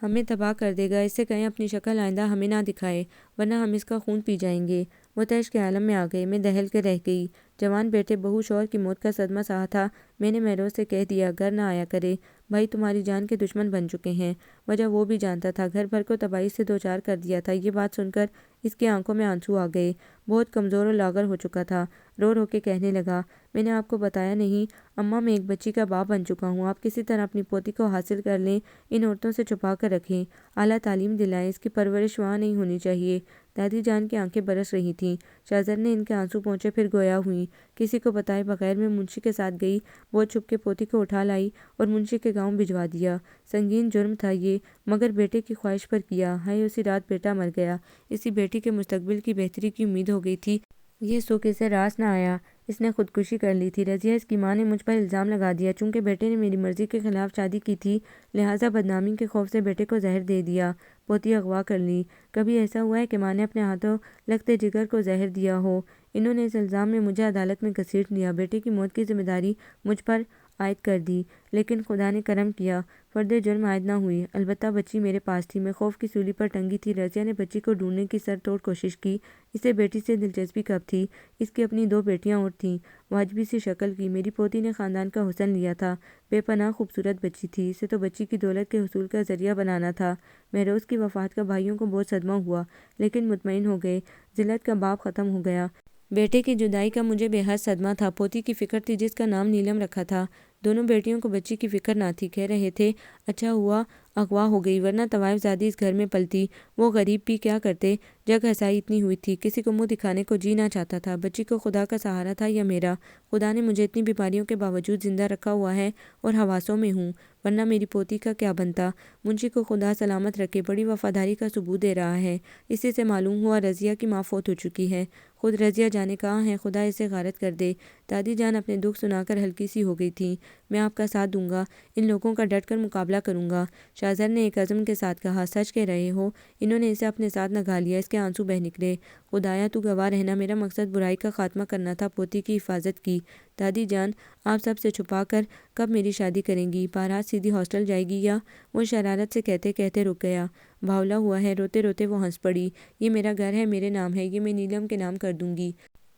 ہمیں تباہ کر دے گا، اس سے کہیں اپنی شکل آئندہ ہمیں نہ دکھائے، ورنہ ہم اس کا خون پی جائیں گے۔ وہ تیش کے عالم میں آ گئے، میں دہل کے رہ گئی۔ جوان بیٹے بہو شوہر کی موت کا صدمہ سہا تھا۔ میں نے مہروز سے کہہ دیا گھر نہ آیا کرے، بھائی تمہاری جان کے دشمن بن چکے ہیں۔ وجہ وہ بھی جانتا تھا، گھر بھر کو تباہی سے دوچار کر دیا تھا۔ یہ بات سن کر اس کی آنکھوں میں آنسو آ گئے، بہت کمزور اور لاغر ہو چکا تھا۔ رو رو کے کہنے لگا میں نے آپ کو بتایا نہیں اماں، میں ایک بچی کا باپ بن چکا ہوں، آپ کسی طرح اپنی پوتی کو حاصل کر لیں، ان عورتوں سے چھپا کر رکھیں، اعلیٰ تعلیم دلائیں، اس کی پرورش وہاں نہیں ہونی چاہیے۔ دادی جان کی آنکھیں برس رہی تھیں، شہزر نے ان کے آنسو پہنچے پھر گویا ہوئیں۔ کسی کو بتائے بغیر میں منشی کے ساتھ گئی، بہت چھپ کے پوتی کو اٹھا لائی اور منشی کے گاؤں بھجوا دیا۔ سنگین جرم تھا یہ، مگر بیٹے کی خواہش پر کیا۔ ہائے اسی رات بیٹا مر گیا، اسی بیٹی کے مستقبل کی بہتری کی امید ہو گئی تھی، یہ سکھ اسے راس نہ آیا، اس نے خودکشی کر لی تھی۔ رضیہ اس کی ماں نے مجھ پر الزام لگا دیا، چونکہ بیٹے نے میری مرضی کے خلاف شادی کی تھی، لہٰذا بدنامی کے خوف سے بیٹے کو زہر دے دیا، پوتی اغوا کر لی۔ کبھی ایسا ہوا ہے کہ ماں نے اپنے ہاتھوں لگتے جگر کو زہر دیا ہو؟ انہوں نے اس الزام میں مجھے عدالت میں گھسیٹ لیا، بیٹے کی موت کی ذمہ داری مجھ پر عائد کر دی، لیکن خدا نے کرم کیا، فرد جرم عائد نہ ہوئی۔ البتہ بچی میرے پاس تھی، میں خوف کی سولی پر ٹنگی تھی۔ رضیہ نے بچی کو ڈھونڈنے کی سر توڑ کوشش کی، اسے بیٹی سے دلچسپی کب تھی؟ اس کی اپنی 2 بیٹیاں اور تھیں، واجبی سی شکل کی۔ میری پوتی نے خاندان کا حسن لیا تھا، بے پناہ خوبصورت بچی تھی، اسے تو بچی کی دولت کے حصول کا ذریعہ بنانا تھا۔ مہروز کی وفات کا بھائیوں کو بہت صدمہ ہوا، لیکن مطمئن ہو گئے، ذلت کا باب ختم ہو گیا۔ بیٹے کی جدائی کا مجھے بے حد صدمہ تھا، پوتی کی فکر تھی جس کا نام نیلم رکھا تھا۔ دونوں بیٹیوں کو بچی کی فکر نہ تھی، کہہ رہے تھے اچھا ہوا اغوا ہو گئی، ورنہ طوائف زادی اس گھر میں پلتی، وہ غریب بھی کیا کرتے، جگ ہنسائی اتنی ہوئی تھی، کسی کو منہ دکھانے کو جی نہ چاہتا تھا۔ بچی کو خدا کا سہارا تھا یا میرا؟ خدا نے مجھے اتنی بیماریوں کے باوجود زندہ رکھا ہوا ہے اور حواسوں میں ہوں، ورنہ میری پوتی کا کیا بنتا؟ منشی کو خدا سلامت رکھے، بڑی وفاداری کا ثبوت دے رہا ہے۔ اسی سے معلوم ہوا رضیہ کی ماں فوت ہو چکی ہے، خود رضیہ جانے کہاں ہے، خدا اسے غارت کر دے۔ دادی جان اپنے دکھ سنا کر ہلکی سی ہو گئی تھیں۔ میں آپ کا ساتھ دوں گا، ان لوگوں کا ڈٹ کر مقابلہ کروں گا، شہزر نے ایک عزم کے ساتھ کہا۔ سچ کہہ رہے ہو؟ انہوں نے اسے اپنے ساتھ نگا لیا، اس کے آنسو بہہ نکلے۔ خدایا تو گواہ رہنا، میرا مقصد برائی کا خاتمہ کرنا تھا، پوتی کی حفاظت کی۔ دادی جان آپ سب سے چھپا کر کب میری شادی کریں گی؟ بارات سیدھی ہاسٹل جائے گی یا؟ وہ شرارت سے کہتے کہتے رک گیا، بھاولا ہوا ہے، روتے روتے وہ ہنس پڑی۔ یہ میرا گھر ہے، میرے نام ہے، یہ میں نیلم کے نام کر دوں گی،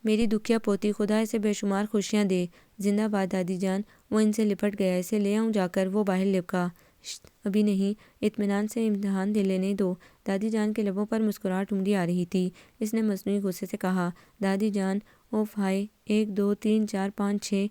میری دکھیا پوتی، خدا اسے بے شمار خوشیاں دے۔ زندہ باد دادی جان۔ وہ ان سے لپٹ گیا، اسے لے آؤں جا کر؟ وہ باہر لپکا، شت ابھی نہیں، اطمینان سے امتحان دے لینے دو۔ دادی جان کے لبوں پر مسکراہٹ امڑی آ رہی تھی۔ اس نے مصنوعی غصے سے کہا دادی جان اوف ہائے، 1 2 3 4 5 6،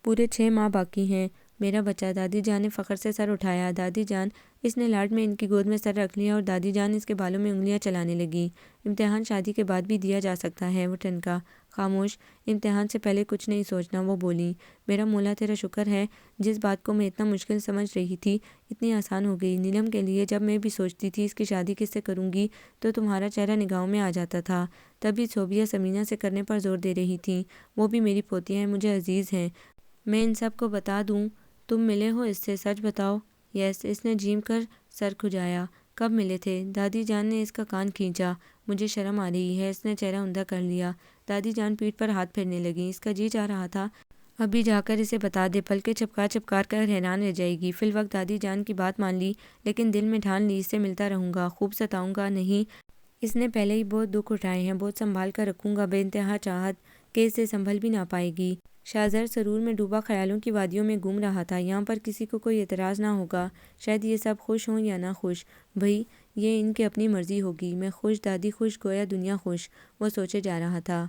پورے 6 ماہ باقی ہیں، میرا بچہ۔ دادی جان نے فخر سے سر اٹھایا۔ دادی جان، اس نے لاڈ میں ان کی گود میں سر رکھ لیا اور دادی جان اس کے بالوں میں انگلیاں چلانے لگیں۔ امتحان شادی کے بعد بھی دیا جا سکتا ہے، وہ ٹھنکا۔ خاموش، امتحان سے پہلے کچھ نہیں سوچنا، وہ بولی۔ میرا مولا تیرا شکر ہے، جس بات کو میں اتنا مشکل سمجھ رہی تھی اتنی آسان ہو گئی۔ نیلم کے لیے جب میں بھی سوچتی تھی اس کی شادی کس سے کروں گی تو تمہارا چہرہ نگاہوں میں آ جاتا تھا، تبھی صوبیہ سمینہ سے کرنے پر زور دے رہی تھیں، وہ بھی میری پوتیاں ہیں، مجھے عزیز ہیں۔ میں ان سب کو بتا دوں تم ملے ہو اس سے، سچ بتاؤ؟ یس، اس نے جھیم کر سر کھجایا۔ کب ملے تھے؟ دادی جان نے اس کا کان کھینچا۔ مجھے شرم آ رہی ہے، اس نے چہرہ اوندا کر لیا۔ دادی جان پیٹھ پر ہاتھ پھیرنے لگیں، اس کا جی چاہ رہا تھا ابھی جا کر اسے بتا دے، پلکیں چپکار کر حیران رہ جائے گی۔ فی الوقت دادی جان کی بات مان لی، لیکن دل میں ٹھان لی اس سے ملتا رہوں گا، خوب ستاؤں گا نہیں، اس نے پہلے ہی بہت دکھ اٹھائے ہیں، بہت سنبھال کر رکھوں گا، بے انتہا چاہت کہ اسے سنبھل بھی نہ پائے گی۔ شہزر سرور میں ڈوبا خیالوں کی وادیوں میں گھوم رہا تھا، یہاں پر کسی کو کوئی اعتراض نہ ہوگا، شاید یہ سب خوش ہوں یا نہ خوش، بھئی یہ ان کی اپنی مرضی ہوگی، میں خوش، دادی خوش، گویا دنیا خوش، وہ سوچے جا رہا تھا۔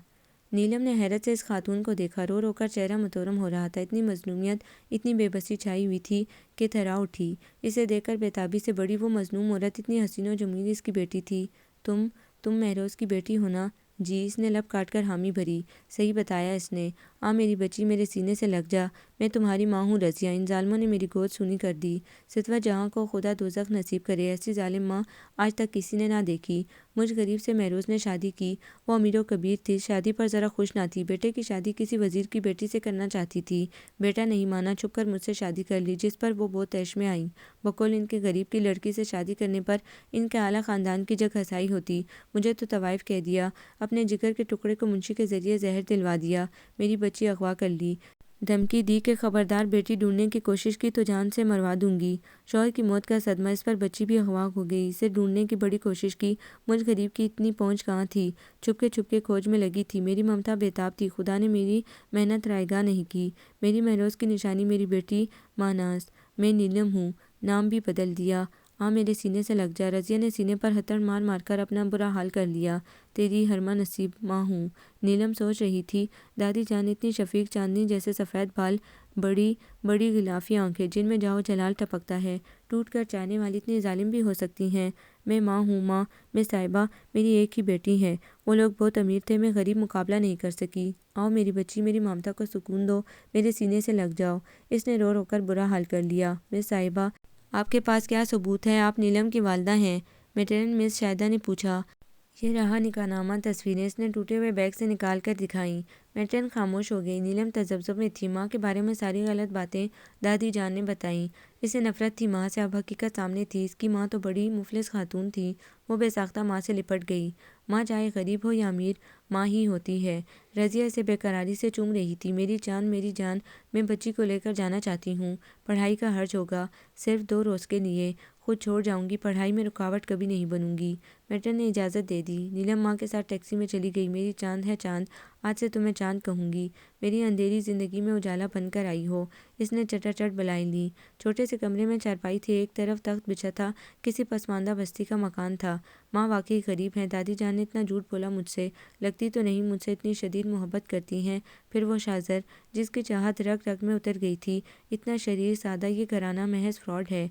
نیلم نے حیرت سے اس خاتون کو دیکھا، رو رو کر چہرہ متورم ہو رہا تھا، اتنی مظلومیت، اتنی بے بسی چھائی ہوئی تھی کہ تھرا اٹھی۔ اسے دیکھ کر بے سے بڑی وہ مظلوم عورت اتنی حسین و جمیل اس کی بیٹی تھی۔ تم مہروز کی بیٹی ہو نا؟ جی، اس نے لب کاٹ کر حامی بھری۔ صحیح بتایا اس نے۔ میری بچی، میرے سینے سے لگ جا، میں تمہاری ماں ہوں رضیہ۔ ان ظالموں نے میری گود سونی کر دی۔ ستوہ جہاں کو خدا دوزخ نصیب کرے، ایسی ظالم ماں آج تک کسی نے نہ دیکھی۔ مجھ غریب سے مہروز نے شادی کی، وہ امیر و کبیر تھی، شادی پر ذرا خوش نہ تھی، بیٹے کی شادی کسی وزیر کی بیٹی سے کرنا چاہتی تھی، بیٹا نہیں مانا، چھپ کر مجھ سے شادی کر لی، جس پر وہ بہت عیش میں آئیں۔ بقول ان کے غریب کی لڑکی سے شادی کرنے پر ان کے اعلیٰ خاندان کی جگ ہنسائی ہوتی، مجھے تو طوائف کہہ دیا، اپنے جگر کے ٹکڑے کو منشی کے ذریعے زہر دلوا دیا، میری بچی اغوا کر لی، دھمکی دی کہ خبردار بیٹی ڈھونڈنے کی کوشش کی تو جان سے مروا دوں گی۔ شوہر کی موت کا صدمہ، اس پر بچی بھی اغوا ہو گئی، اسے ڈھونڈنے کی بڑی کوشش کی، مجھ غریب کی اتنی پہنچ کہاں تھی، چھپ کے کھوج میں لگی تھی، میری ممتا بےتاب تھی، خدا نے میری محنت رائگاں نہیں کی، میری مہروز کی نشانی میری بیٹی ماناس، میں نیلم ہوں، نام بھی بدل دیا، میرے سینے سے لگ جا۔ رضیہ نے سینے پر ہتھڑ مار مار کر اپنا برا حال کر لیا۔ تیری ہرما نصیب ماں ہوں، نیلم سوچ رہی تھی۔ دادی جان، اتنی شفیق چاندنی جیسے سفید بال، بڑی بڑی غلافی آنکھیں جن میں جاؤ جلال ٹپکتا ہے، ٹوٹ کر چاہنے والی اتنی ظالم بھی ہو سکتی ہیں۔ میں ماں ہوں، ماں، میں صاحبہ، میری ایک ہی بیٹی ہے، وہ لوگ بہت امیر تھے، میں غریب، مقابلہ نہیں کر سکی۔ آؤ میری بچی، میری ممتا کو سکون دو، میرے سینے سے لگ جاؤ۔ اس نے رو رو کر برا حال کر لیا۔ میں صاحبہ، آپ کے پاس کیا ثبوت ہے؟ آپ نیلم کی والدہ ہیں؟ میٹرن مس شاہدہ نے پوچھا۔ یہ رہا نکاح نامہ، تصویریں، اس نے ٹوٹے ہوئے بیگ سے نکال کر دکھائیں۔ میٹرن خاموش ہو گئی۔ نیلم تذبذب میں تھی۔ ماں کے بارے میں ساری غلط باتیں دادی جان نے بتائیں۔ اسے نفرت تھی ماں سے، اب حقیقت سامنے تھی، اس کی ماں تو بڑی مفلس خاتون تھی۔ وہ بے ساختہ ماں سے لپٹ گئی۔ ماں چاہے غریب ہو یا امیر، ماں ہی ہوتی ہے۔ رضیہ اسے بے قراری سے چوم رہی تھی۔ میری جان، میری جان، میں بچی کو لے کر جانا چاہتی ہوں، پڑھائی کا حرج ہوگا، صرف 2 روز کے لیے، خود چھوڑ جاؤں گی، پڑھائی میں رکاوٹ کبھی نہیں بنوں گی۔ میٹرن نے اجازت دے دی۔ نیلم ماں کے ساتھ ٹیکسی میں چلی گئی۔ میری چاند ہے چاند، آج سے تمہیں چاند کہوں گی، میری اندھیری زندگی میں اجالا بن کر آئی ہو۔ اس نے چٹاچٹ بلائیں لی۔ چھوٹے سے کمرے میں چارپائی تھی، ایک طرف تخت بچھا تھا، کسی پسماندہ بستی کا مکان تھا۔ ماں واقعی غریب ہیں، دادی جان نے اتنا جھوٹ بولا مجھ سے، لگتی تو نہیں مجھ سے اتنی شدید محبت کرتی ہیں۔ پھر وہ شاہزر، جس کی چاہت رگ رگ میں اتر گئی تھی، اتنا شریر سادہ، یہ گھرانہ محض فراڈ ہے۔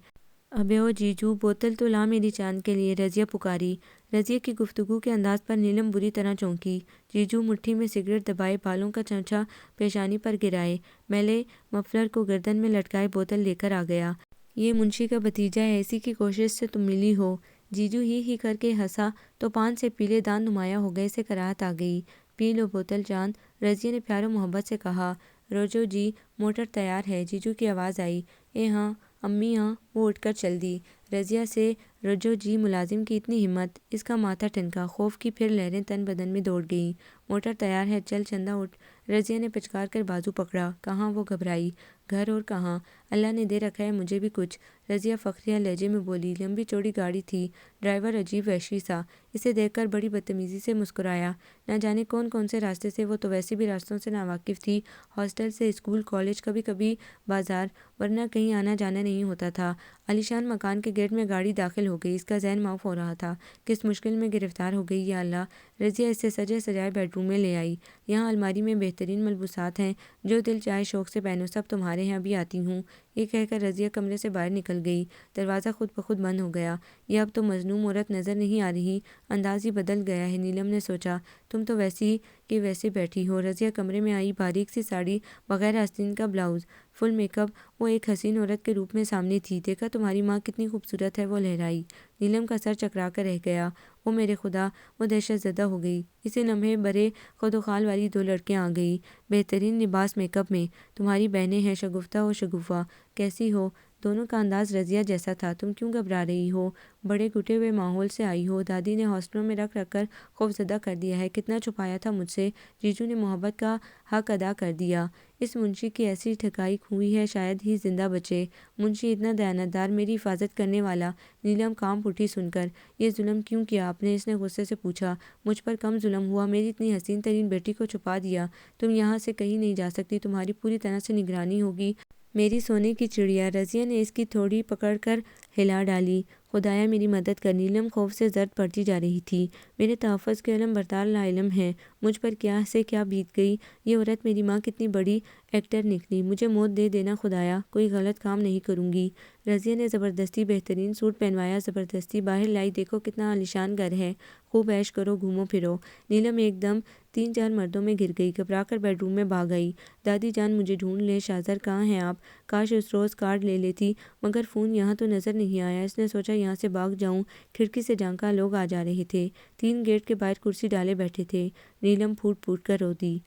ابے او جیجو، بوتل تو لا میری چاند کے لیے، رضیہ پکاری۔ رضیہ کی گفتگو کے انداز پر نیلم بری طرح چونکی۔ جیجو مٹھی میں سگریٹ دبائے، بالوں کا چمچہ پیشانی پر گرائے، میلے مفلر کو گردن میں لٹکائے بوتل لے کر آ گیا۔ یہ منشی کا بھتیجا ہے، اسی کی کوشش سے تم ملی ہو۔ جیجو ہی کر کے ہنسا تو پان سے پیلے دانت نمایاں ہو گئے، اسے کراہت آ گئی۔ پی لو بوتل چاند، رضیہ نے پیار و محبت سے کہا۔ روجو جی، موٹر تیار ہے، جیجو کی آواز آئی۔ اے ہاں امی، ہاں۔ وہ اٹھ کر چل دی۔ رضیہ سے رجو جی ملازم کی اتنی ہمت، اس کا ماتھا ٹھنکا، خوف کی پھر لہریں تن بدن میں دوڑ گئیں۔ موٹر تیار ہے، چل چندہ اٹھ۔ رضیہ نے پچکار کر بازو پکڑا۔ کہاں؟ وہ گھبرائی۔ گھر اور کہاں، اللہ نے دے رکھا ہے مجھے بھی کچھ، رضیہ فخریہ لہجے میں بولی۔ لمبی چوڑی گاڑی تھی، ڈرائیور عجیب وحشی سا، اسے دیکھ کر بڑی بدتمیزی سے مسکرایا۔ نہ جانے کون سے راستے سے، وہ تو ویسے بھی راستوں سے ناواقف تھی، ہاسٹل سے اسکول، کالج، کبھی کبھی بازار، ورنہ کہیں آنا جانا نہیں ہوتا تھا۔ عالیشان مکان کے گیٹ میں گاڑی داخل ہو گئی۔ اس کا ذہن معاف ہو رہا تھا، کس مشکل میں گرفتار ہو گئی، یا اللہ۔ رضیہ اسے سجے سجائے بیڈ روم میں لے آئی۔ یہاں الماری میں بہترین ملبوسات ہیں، جو دل چاہے شوق سے پہنو، سب تمہارے ہیں، ابھی آتی ہوں۔ یہ کہہ کر رضیہ کمرے سے باہر نکل گئی۔ دروازہ خود بخود بند ہو گیا۔ یہ اب تو مظلوم عورت نظر نہیں آ رہی، انداز ہی بدل گیا ہے، نیلم نے سوچا۔ تم تو ویسی کہ ویسے بیٹھی ہو۔ رضیہ کمرے میں آئی، باریک سی ساڑی، بغیر آستین کا بلاؤز، فل میک اپ، وہ ایک حسین عورت کے روپ میں سامنے تھی۔ دیکھا تمہاری ماں کتنی خوبصورت ہے، وہ لہرائی۔ نیلم کا سر چکرا کر رہ گیا۔ او میرے خدا، وہ دہشت زدہ ہو گئی۔ اسی لمحے برے خدوخال والی 2 لڑکیاں آ گئیں، بہترین لباس میک اپ میں۔ تمہاری بہنیں ہیں، شگفتہ و شگوفہ۔ کیسی ہو؟ دونوں کا انداز رضیہ جیسا تھا۔ تم کیوں گھبرا رہی ہو؟ بڑے گھٹے ہوئے ماحول سے آئی ہو، دادی نے ہاسٹلوں میں رکھ کر خوفزدہ کر دیا ہے، کتنا چھپایا تھا مجھ سے، جیجو نے محبت کا حق ادا کر دیا، اس منشی کی ایسی ٹھگائی ہوئی ہے شاید ہی زندہ بچے۔ منشی اتنا دیانتدار، میری حفاظت کرنے والا۔ نیلم کانپ اٹھی سن کر۔ یہ ظلم کیوں کیا آپ نے؟ اس نے غصے سے پوچھا۔ مجھ پر کم ظلم ہوا، میری اتنی حسین ترین بیٹی کو چھپا دیا۔ تم یہاں سے کہیں نہیں جا سکتی، تمہاری پوری طرح سے نگرانی ہوگی، میری سونے کی چڑیا۔ رضیہ نے اس کی تھوڑی پکڑ کر ہلا ڈالی۔ خدایا میری مدد کر۔ نیلم خوف سے زرد پڑتی جا رہی تھی۔ میرے تحفظ کے علم بردار لاعلم ہیں، مجھ پر کیا سے کیا بیت گئی۔ یہ عورت میری ماں کتنی بڑی ایکٹر نکلی۔ مجھے موت دے دینا خدایا، کوئی غلط کام نہیں کروں گی۔ رضیہ نے زبردستی بہترین سوٹ پہنوایا، زبردستی باہر لائی۔ دیکھو کتنا عالیشان گھر ہے، خوب عیش کرو، گھومو پھرو۔ نیلم ایک دم 3-4 مردوں میں گر گئی، گھبرا کر بیڈ روم میں بھاگ آئی۔ دادی جان مجھے ڈھونڈ لیں، شاہزر کہاں ہیں آپ؟ کاش اس روز کارڈ لے لیتی، مگر فون یہاں تو نظر نہیں آیا۔ اس نے سوچا یہاں سے بھاگ جاؤں، کھڑکی سے جھانکا، لوگ آ جا رہے تھے۔ 3 گیٹ کے باہر کرسی ڈالے بیٹھے تھے۔ نیلم پھوٹ پھوٹ کر رو دی۔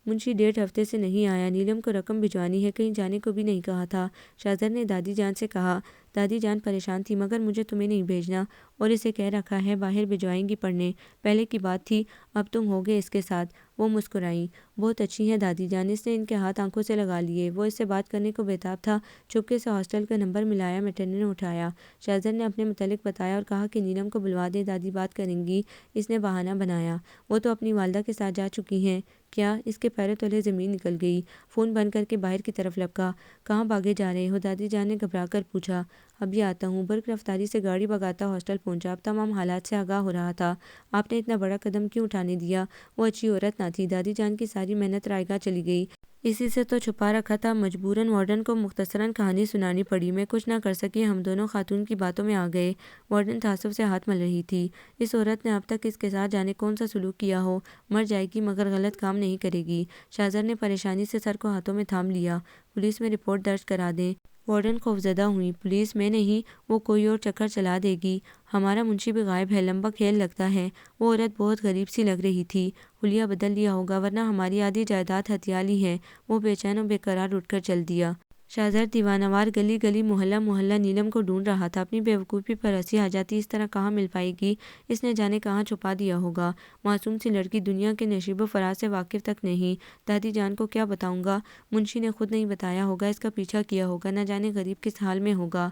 منشی 1.5 ہفتے سے نہیں آیا، نیلم کو رقم بھجوانی ہے، کہیں جانے کو بھی نہیں کہا تھا۔ شاہزر نے دادی جان سے کہا۔ دادی جان پریشان تھی، مگر مجھے تمہیں نہیں بھیجنا، اور اسے کہہ رکھا ہے باہر بھجوائیں گی پڑھنے، پہلے کی بات تھی، اب تم ہوگے اس کے ساتھ۔ وہ مسکرائیں۔ بہت اچھی ہیں دادی جان۔ اس نے ان کے ہاتھ آنکھوں سے لگا لیے۔ وہ اس سے بات کرنے کو بےتاب تھا۔ چپکے سے ہاسٹل کا نمبر ملایا، میٹرن اٹھایا۔ شاہزر نے اپنے متعلق بتایا اور کہا کہ نیلم کو بلوا دیں، دادی بات کریں گی۔ اس نے بہانہ بنایا، وہ تو اپنی والدہ کے ساتھ جا چکی ہیں۔ کیا؟ اس کے پیروں تلے زمین نکل گئی۔ فون بند کر کے باہر کی طرف لپکا۔ کہاں بھاگے جا رہے ہو؟ دادی جان نے گھبرا کر پوچھا۔ ابھی آتا ہوں۔ برق رفتاری سے گاڑی بھگاتا ہاسٹل پہنچا۔ اب تمام حالات سے آگاہ ہو رہا تھا۔ آپ نے اتنا بڑا قدم کیوں اٹھانے دیا؟ وہ اچھی عورت نہ تھی۔ دادی جان کی ساری محنت رائے گاہ چلی گئی۔ اسی سے تو چھپا رکھا تھا۔ مجبوراً وارڈن کو مختصراً کہانی سنانی پڑی۔ میں کچھ نہ کر سکی، ہم دونوں خاتون کی باتوں میں آ گئے۔ وارڈن تعصب سے ہاتھ مل رہی تھی۔ اس عورت نے اب تک اس کے ساتھ جانے کون سا سلوک کیا ہو۔ مر جائے گی مگر غلط کام نہیں کرے گی۔ شاہزر نے پریشانی سے سر کو ہاتھوں میں تھام لیا۔ پولیس میں رپورٹ درج کرا دیں۔ وارڈن خوفزدہ ہوئی۔ پولیس میں نہیں، وہ کوئی اور چکر چلا دے گی۔ ہمارا منشی بھی غائب ہے، لمبا کھیل لگتا ہے۔ وہ عورت بہت غریب سی لگ رہی تھی۔ حلیہ بدل لیا ہوگا، ورنہ ہماری آدھی جائیداد ہتھیا لی ہے۔ وہ بے چین و بے قرار اٹھ کر چل دیا۔ شاہزر دیوانہ وار گلی گلی محلہ محلہ نیلم کو ڈھونڈ رہا تھا۔ اپنی بیوقوفی پر ہنسی آ جاتی، اس طرح کہاں مل پائے گی؟ اس نے جانے کہاں چھپا دیا ہوگا۔ معصوم سی لڑکی، دنیا کے نشیب و فراز سے واقف تک نہیں۔ دادی جان کو کیا بتاؤں گا؟ منشی نے خود نہیں بتایا ہوگا، اس کا پیچھا کیا ہوگا، نہ جانے غریب کس حال میں ہوگا۔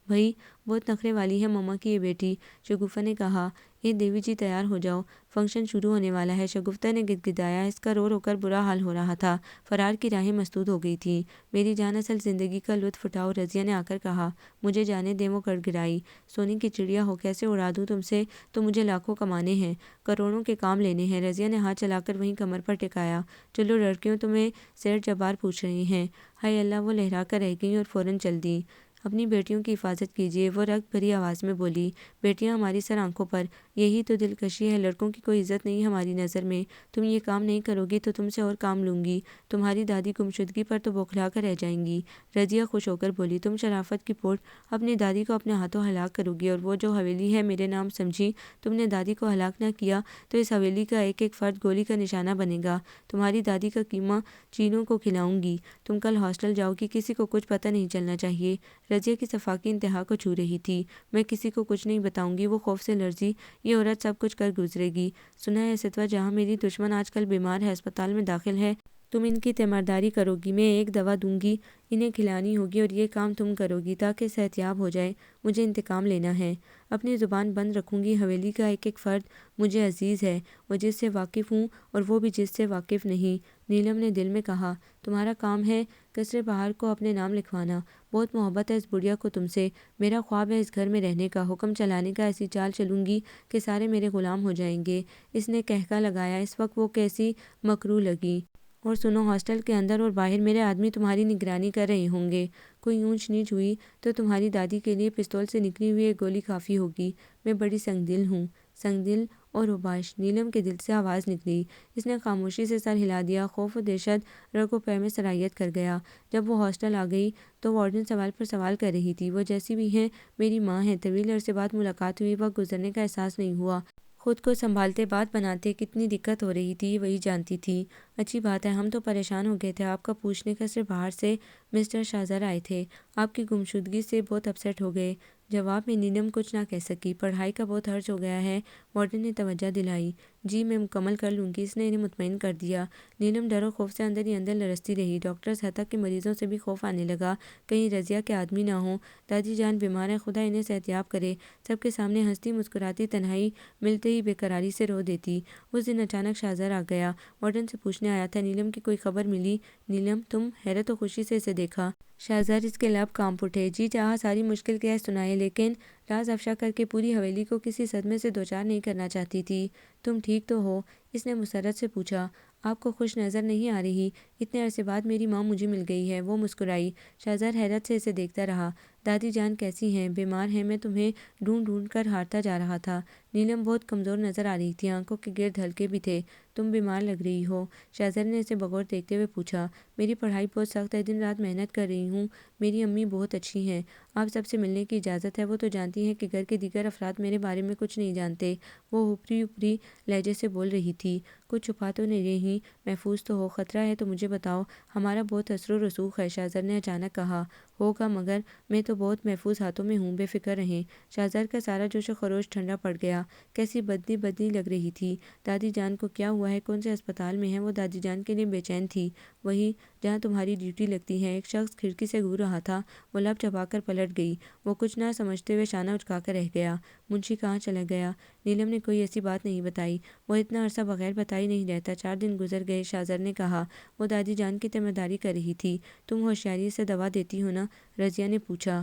بھئی بہت نخرے والی ہے مما کی یہ بیٹی، شگفتہ نے کہا۔ دیوی جی تیار ہو جاؤ، فنکشن شروع ہونے والا ہے۔ شگفتہ نے گدگدایا، اس کا رو رو کر برا حال ہو رہا تھا۔ فرار کی راہیں مسدود ہو گئی تھیں۔ میری جان اصل زندگی کا لطف اٹھاؤ، رضیہ نے آ کر کہا۔ مجھے جانے دیں، وہ گڑگڑائی۔ سونے کی چڑیا ہو، کیسے اڑا دوں تم سے؟ تو مجھے لاکھوں کمانے ہیں، کروڑوں کے کام لینے ہیں۔ رضیہ نے ہاتھ چلا کر وہیں کمر پر ٹکایا۔ چلو لڑکیوں، تمہیں سیٹھ جبار پوچھ رہے ہیں۔ ہائے اللہ! وہ لہرا کر رہ گئیں اور فوراً چل دیں۔ اپنی بیٹیوں کی حفاظت کیجیے، وہ رگت بھری آواز میں بولی۔ بیٹیاں ہماری سر آنکھوں پر، یہی تو دلکشی ہے۔ لڑکوں کی کوئی عزت نہیں ہماری نظر میں۔ تم یہ کام نہیں کرو گی تو تم سے اور کام لوں گی۔ تمہاری دادی گمشدگی پر تو بوکھلا کر رہ جائیں گی۔ رضیہ خوش ہو کر بولی۔ تم شرافت کی پوٹ اپنی دادی کو اپنے ہاتھوں ہلاک کرو گی، اور وہ جو حویلی ہے میرے نام سمجھی تم نے دادی کو ہلاک نہ کیا تو اس حویلی کا ایک ایک فرد گولی کا نشانہ بنے گا۔ تمہاری دادی کا قیمہ چینوں کو کھلاؤں گی۔ تم کل ہاسٹل جاؤ گی، کسی کو کچھ پتہ نہیں چلنا چاہیے۔ رضیہ کی صفاقی انتہا کو چھو رہی تھی۔ میں کسی کو کچھ نہیں بتاؤں گی، وہ خوف سے لرزی۔ یہ عورت سب کچھ کر گزرے گی۔ سنا ہے ستوہ جہاں میری دشمن آج کل بیمار ہے، ہسپتال میں داخل ہے۔ تم ان کی تیمارداری کرو گی، میں ایک دوا دوں گی، انہیں کھلانی ہوگی، اور یہ کام تم کرو گی تاکہ صحت یاب ہو جائے۔ مجھے انتقام لینا ہے۔ اپنی زبان بند رکھوں گی۔ حویلی کا ایک ایک فرد مجھے عزیز ہے، وہ جس سے واقف ہوں اور وہ بھی جس سے واقف نہیں۔ نیلم نے دل میں کہا۔ تمہارا کام ہے قصر بہار کو اپنے نام لکھوانا۔ بہت محبت ہے اس بڑھیا کو تم سے۔ میرا خواب ہے اس گھر میں رہنے کا، حکم چلانے کا۔ ایسی چال چلوں گی کہ سارے میرے غلام ہو جائیں گے۔ اس نے قہقہ لگایا۔ اس وقت وہ کیسی مکروہ لگی۔ اور سنو، ہاسٹل کے اندر اور باہر میرے آدمی تمہاری نگرانی کر رہے ہوں گے۔ کوئی اونچ نیچ ہوئی تو تمہاری دادی کے لیے پستول سے نکلی ہوئی ایک گولی کافی ہوگی۔ میں بڑی سنگ دل ہوں۔ سنگ دل اور اوباش! نیلم کے دل سے آواز نکلی۔ اس نے خاموشی سے سر ہلا دیا۔ خوف و دہشت رگ و پے میں سرایت کر گیا۔ جب وہ ہاسٹل آ گئی تو وارڈن سوال پر سوال کر رہی تھی۔ وہ جیسی بھی ہیں میری ماں ہیں۔ طویل عرصے بعد ملاقات ہوئی، وقت گزرنے کا احساس نہیں ہوا۔ خود کو سنبھالتے، بات بناتے کتنی دقت ہو رہی تھی، وہی جانتی تھی۔ اچھی بات ہے، ہم تو پریشان ہو گئے تھے آپ کا پوچھنے۔ قصر بہار سے مسٹر شاہزر آئے تھے، آپ کی گمشدگی سے بہت اپسیٹ ہو گئے۔ جواب میں نیلم کچھ نہ کہہ سکی۔ پڑھائی کا بہت حرج ہو گیا ہے، وارڈن نے توجہ دلائی۔ جی میں مکمل کر لوں گی، اس نے انہیں مطمئن کر دیا۔ نیلم ڈر و خوف سے اندر ہی اندر لرزتی رہی۔ ڈاکٹرز حتیٰ کہ مریضوں سے بھی خوف آنے لگا، کہیں رضیہ کے آدمی نہ ہوں۔ دادی جان بیمار ہیں، خدا انہیں صحت یاب کرے۔ سب کے سامنے ہنستی مسکراتی، تنہائی ملتے ہی بے قراری سے رو دیتی۔ اس دن اچانک شاہزر آ گیا۔ وارڈن سے پوچھنے آیا تھا، نیلم کی کوئی خبر ملی؟ نیلم، تم؟ حیرت و خوشی سے اسے دیکھا۔ شاہزر، اس کے لب کانپ اٹھے۔ جی چاہا ساری مشکل کیا سنائے لیکن راز افشا کر کے پوری حویلی کو کسی صدمے سے دوچار نہیں کرنا چاہتی تھی۔ تم ٹھیک تو ہو؟ اس نے مسرت سے پوچھا۔ آپ کو خوش نظر نہیں آ رہی؟ اتنے عرصے بعد میری ماں مجھے مل گئی ہے، وہ مسکرائی۔ شہزار حیرت سے اسے دیکھتا رہا۔ دادی جان کیسی ہیں؟ بیمار ہیں؟ میں تمہیں ڈھونڈ ڈھونڈ کر ہارتا جا رہا تھا۔ نیلم بہت کمزور نظر آ رہی تھی، آنکھوں کے گرد ہلکے بھی تھے۔ تم بیمار لگ رہی ہو؟ شہزار نے اسے بغور دیکھتے ہوئے پوچھا۔ میری پڑھائی بہت سخت ہے، دن رات محنت کر رہی ہوں۔ میری امی بہت اچھی ہیں، آپ سب سے ملنے کی اجازت ہے؟ وہ تو جانتی ہیں کہ گھر کے دیگر افراد میرے بارے میں کچھ نہیں جانتے۔ وہ اوپری اوپری لہجے سے بول رہی تھی۔ کچھ چھپا تو نہیں رہی؟ محفوظ تو ہو؟ خطرہ ہے تو مجھے بتاؤ، ہمارا بہت اثر و رسوخ ہے، شہزار نے اچانک کہا۔ ہوگا، مگر میں تو بہت محفوظ ہاتھوں میں ہوں، بے فکر رہیں۔ شہزار کا سارا جوش و خروش ٹھنڈا پڑ گیا۔ کیسی بدنی بدنی لگ رہی تھی۔ دادی جان کو کیا ہوا ہے؟ کون سے اسپتال میں ہیں؟ وہ دادی جان کے لیے بے چین تھی۔ وہی جہاں تمہاری ڈیوٹی لگتی ہے، ایک شخص کھڑکی سے گور رہا تھا۔ وہ لب چبا کر پلٹ گئی۔ وہ کچھ نہ سمجھتے ہوئے شانہ اچکا کر رہ گیا۔ منشی کہاں چلا گیا؟ نیلم نے کوئی ایسی بات نہیں بتائی۔ وہ اتنا عرصہ بغیر بتائی نہیں رہتا۔ 4 دن گزر گئے، شہزار نے کہا۔ وہ دادی جان کی تیمارداری کر رہی تھی۔ تم ہوشیاری سے دوا دیتی ہو نا؟ رضیہ نے پوچھا۔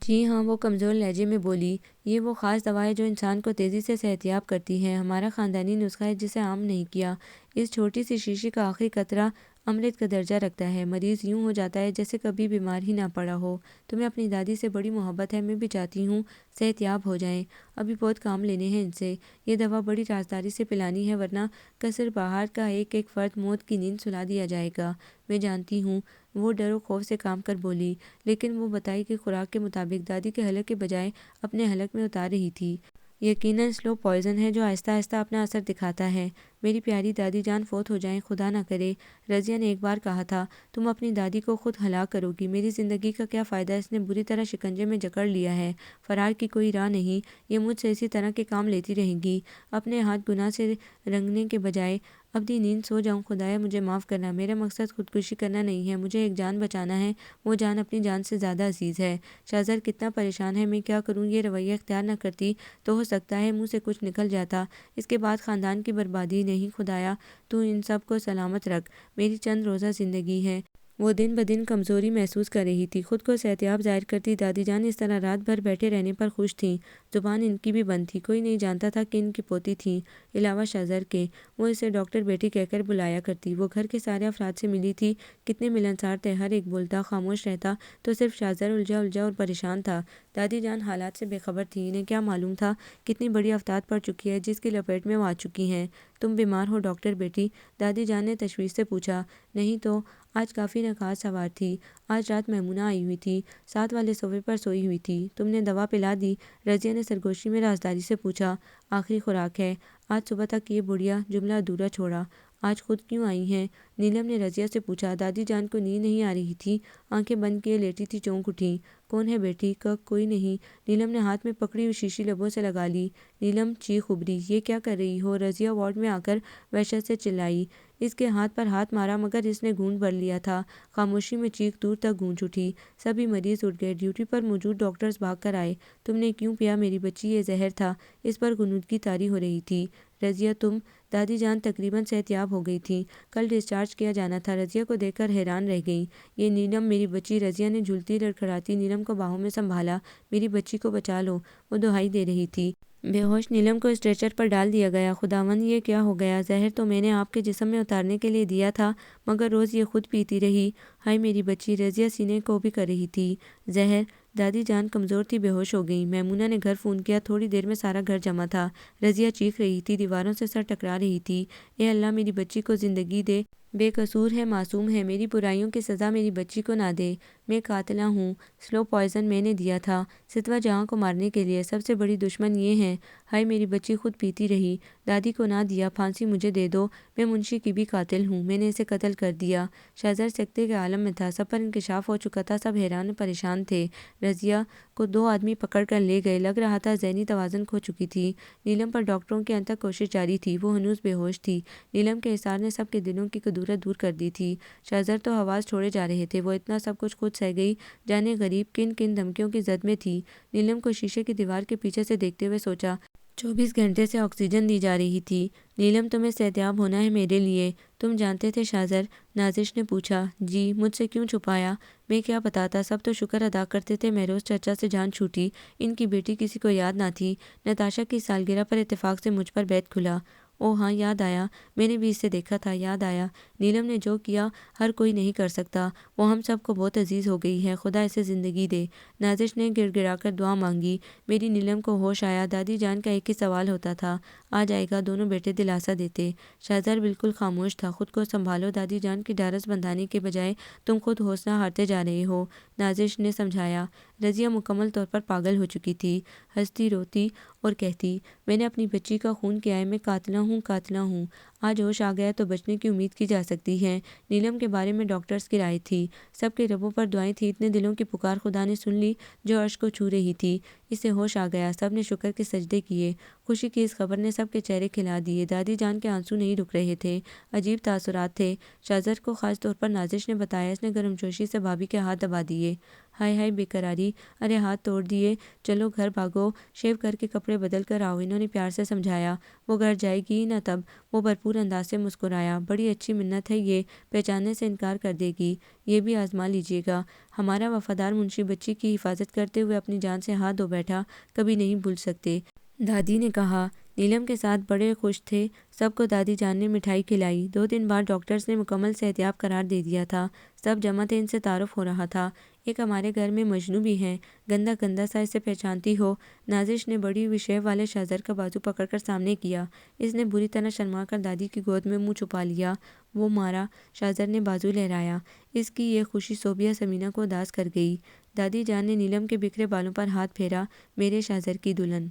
جی ہاں، وہ کمزور لہجے میں بولی۔ یہ وہ خاص دوا ہے جو انسان کو تیزی سے صحت یاب کرتی ہے، ہمارا خاندانی نسخہ ہے جسے عام نہیں کیا۔ اس چھوٹی سی شیشی کا آخری قطرہ امرت کا درجہ رکھتا ہے، مریض یوں ہو جاتا ہے جیسے کبھی بیمار ہی نہ پڑا ہو۔ تمہیں اپنی دادی سے بڑی محبت ہے، میں بھی چاہتی ہوں صحت یاب ہو جائیں، ابھی بہت کام لینے ہیں ان سے۔ یہ دوا بڑی رازداری سے پلانی ہے، ورنہ قصر بہار کا ایک ایک فرد موت کی نیند سلا دیا جائے گا۔ میں جانتی ہوں، وہ ڈر و خوف سے کام کر بولی، لیکن وہ بتائی کہ خوراک کے مطابق دادی کے حلق کے بجائے اپنے حلق میں اتار رہی تھی۔ یقیناً سلو پوائزن ہے جو آہستہ آہستہ اپنا اثر دکھاتا ہے۔ میری پیاری دادی جان فوت ہو جائیں، خدا نہ کرے، رضیہ نے ایک بار کہا تھا۔ تم اپنی دادی کو خود ہلاک کرو گی، میری زندگی کا کیا فائدہ؟ اس نے بری طرح شکنجے میں جکڑ لیا ہے، فرار کی کوئی راہ نہیں۔ یہ مجھ سے اسی طرح کے کام لیتی رہے گی، اپنے ہاتھ گناہ سے رنگنے کے بجائے اپنی نیند سو جاؤں۔ خدایا مجھے معاف کرنا، میرا مقصد خودکشی کرنا نہیں ہے، مجھے ایک جان بچانا ہے، وہ جان اپنی جان سے زیادہ عزیز ہے۔ شہزار کتنا پریشان ہے، میں کیا کروں؟ یہ رویہ اختیار نہ کرتی تو ہو سکتا ہے منہ سے کچھ نکل جاتا، اس کے بعد خاندان کی بربادی۔ نہیں خدایا، تو ان سب کو سلامت رکھ، میری چند روزہ زندگی ہے۔ وہ دن بدن کمزوری محسوس کر رہی تھی، خود کو صحتیاب ظاہر کرتی۔ دادی جان اس طرح رات بھر بیٹھے رہنے پر خوش تھیں، زبان ان کی بھی بند تھی۔ کوئی نہیں جانتا تھا کہ ان کی پوتی تھیں، علاوہ شہزار کے۔ وہ اسے ڈاکٹر بیٹی کہہ کر بلایا کرتی۔ وہ گھر کے سارے افراد سے ملی تھی، کتنے ملنسار تھے، ہر ایک بولتا خاموش رہتا تو صرف شہزار الجھا الجھا اور پریشان تھا۔ دادی جان حالات سے بے خبر تھی، انہیں کیا معلوم تھا کتنی بڑی آفتاب پڑ چکی ہے جس کی لپیٹ میں وہ آ چکی ہیں۔ تم بیمار ہو ڈاکٹر بیٹی؟ دادی جان نے تشویش سے پوچھا۔ نہیں تو، آج کافی نکہت سوار تھی، آج رات میمونہ آئی ہوئی تھی، ساتھ والے صوفے پر سوئی ہوئی تھی۔ تم نے دوا پلا دی؟ رضیہ نے سرگوشی میں رازداری سے پوچھا۔ آخری خوراک ہے، آج صبح تک یہ بڑھیا جملہ ادھورا چھوڑا۔ آج خود کیوں آئی ہیں؟ نیلم نے رضیہ سے پوچھا۔ دادی جان کو نیند نہیں آ رہی تھی، آنکھیں بند کیے لیٹی تھی، چونک اٹھی۔ کون ہے بیٹی؟ کوئی نہیں، نیلم نے ہاتھ میں پکڑی ہوئی شیشی لبوں سے لگا لی۔ نیلم چیخ ابھری۔ یہ کیا کر رہی ہو؟ رضیہ وارڈ میں آ کر وحشت سے چلائی۔ اس کے ہاتھ پر ہاتھ مارا مگر اس نے گھونٹ بھر لیا تھا۔ خاموشی میں چیخ دور تک گونج اٹھی۔ سبھی مریض اٹھ گئے، ڈیوٹی پر موجود ڈاکٹرز بھاگ کر آئے۔ تم نے کیوں پیا میری بچی؟ یہ زہر تھا۔ اس پر غنودگی طاری ہو رہی تھی۔ رضیہ تم؟ دادی جان تقریباً صحت یاب ہو گئی تھیں، کل ڈسچارج کیا جانا تھا۔ رضیہ کو دیکھ کر حیران رہ گئی۔ یہ نیلم میری بچی؟ رضیہ نے جھولتی لڑکھڑاتی نیلم کو باہوں میں سنبھالا۔ میری بچی کو بچا لو، وہ دہائی دے رہی تھی۔ بے ہوش نیلم کو اسٹریچر پر ڈال دیا گیا۔ خداوند، یہ کیا ہو گیا؟ زہر تو میں نے آپ کے جسم میں اتارنے کے لیے دیا تھا، مگر روز یہ خود پیتی رہی۔ ہائے میری بچی! رضیہ سینے کو بھی کر رہی تھی۔ زہر؟ دادی جان کمزور تھی، بے ہوش ہو گئی۔ میمونہ نے گھر فون کیا، تھوڑی دیر میں سارا گھر جمع تھا۔ رضیہ چیخ رہی تھی، دیواروں سے سر ٹکرا رہی تھی۔ اے اللہ، میری بچی کو زندگی دے، بے قصور ہے، معصوم ہے، میری برائیوں کی سزا میری بچی کو نہ دے۔ میں قاتلہ ہوں، سلو پوائزن میں نے دیا تھا، ستوہ جہاں کو مارنے کے لیے۔ سب سے بڑی دشمن یہ ہیں۔ ہائے میری بچی خود پیتی رہی، دادی کو نہ دیا، پھانسی مجھے دے دو، میں منشی کی بھی قاتل ہوں، میں نے اسے قتل کر دیا۔ شہزار سکتے کے عالم میں تھا، سب پر انکشاف ہو چکا تھا، سب حیران و پریشان تھے۔ رضیہ کو 2 آدمی پکڑ کر لے گئے، لگ رہا تھا ذہنی توازن کھو چکی تھی۔ نیلم پر ڈاکٹروں کی انتھک کوشش جاری تھی، وہ ہنوز بے ہوش تھی۔ نیلم کے احسار نے سب کے دلوں کی کدورت دور کر دی تھی۔ شہزار تو حواس چھوڑے جا رہے تھے، وہ اتنا سب کچھ خود سہ گئی، جانے غریب کن کن دھمکیوں کی زد میں تھی۔ نیلم کو شیشے کی دیوار کے پیچھے سے دیکھتے ہوئے سوچا، 24 گھنٹے سے آکسیجن دی جا رہی تھی۔ نیلم، تمہیں صحتیاب ہونا ہے میرے لیے، تم جانتے تھے شاذر؟ نازش نے پوچھا۔ جی، مجھ سے کیوں چھپایا؟ میں کیا بتاتا، سب تو شکر ادا کرتے تھے مہروز چچا سے جان چھوٹی، ان کی بیٹی کسی کو یاد نہ تھی۔ نتاشا کی سالگرہ پر اتفاق سے مجھ پر بیت کھلا۔ او ہاں، یاد آیا، میں نے بھی اسے دیکھا تھا، یاد آیا۔ نیلم نے جو کیا ہر کوئی نہیں کر سکتا، وہ ہم سب کو بہت عزیز ہو گئی ہے، خدا اسے زندگی دے۔ نازش نے گڑ گڑا کر دعا مانگی۔ میری نیلم کو ہوش آیا، دادی جان کا ایک ہی سوال ہوتا تھا، آ جائے گا؟ دونوں بیٹے دلاسا دیتے۔ شہزار بالکل خاموش تھا۔ خود کو سنبھالو، دادی جان کی ڈھارس بندھانے کے بجائے تم خود حوصلہ ہارتے جا رہے ہو، نازش نے سمجھایا۔ رضیہ مکمل طور پر پاگل ہو چکی تھی، ہنستی، روتی اور کہتی، میں نے اپنی بچی کا خون کیا ہے، میں قاتلہ ہوں، قاتلہ ہوں۔ آج ہوش آ گیا تو بچنے کی امید کی جا سکتی ہے۔ نیلم کے بارے میں ڈاکٹرز کی رائے تھی، سب کے ربوں پر دعائیں تھیں، اتنے دلوں کی پکار خدا نے سن لی جو عرش کو چھو رہی تھی۔ اسے ہوش آ گیا، سب نے شکر کے سجدے کیے۔ خوشی کی اس خبر نے سب کے چہرے کھلا دیے۔ دادی جان کے آنسو نہیں رک رہے تھے، عجیب تاثرات تھے۔ شاذر کو خاص طور پر نازش نے بتایا، اس نے گرمجوشی سے بھابھی کے ہاتھ دبا دیے۔ ہائے ہائے بے قراری، ارے ہاتھ توڑ دیے، چلو گھر بھاگو، شیو کر کے کپڑے بدل کر آؤ، انہوں نے پیار سے سمجھایا۔ وہ گھر جائے گی ہی نہ تب؟ وہ بھرپور انداز سے مسکرایا۔ بڑی اچھی منت ہے یہ، پہچاننے سے انکار کر دے گی، یہ بھی آزما لیجیے گا۔ ہمارا وفادار منشی بچی کی حفاظت کرتے ہوئے اپنی جان سے ہاتھ دھو بیٹھا، کبھی نہیں بھول سکتے، دادی نے کہا۔ نیلم کے ساتھ بڑے خوش تھے، سب کو دادی جان نے مٹھائی کھلائی۔ 2 دن بعد ڈاکٹرز نے مکمل صحتیاب قرار دے دیا تھا، سب جمع تھے، ان سے تعارف ہو رہا تھا۔ ایک ہمارے گھر میں مجنوں بھی ہیں، گندا گندا سا، اسے پہچانتی ہو؟ نازش نے بڑی وشیو والے شاذر کا بازو پکڑ کر سامنے کیا۔ اس نے بری طرح شرما کر دادی کی گود میں منہ چھپا لیا۔ وہ مارا، شاذر نے بازو لہرایا۔ اس کی یہ خوشی صوبیہ ثمینہ کو اداس کر گئی۔ دادی جان نے نیلم کے بکھرے بالوں پر ہاتھ پھیرا، میرے شاذر کی دلہن۔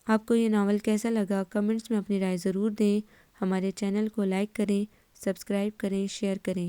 آپ کو یہ ناول کیسا لگا؟ کمنٹس میں اپنی رائے ضرور دیں۔ ہمارے چینل کو لائک کریں، سبسکرائب کریں، شیئر کریں۔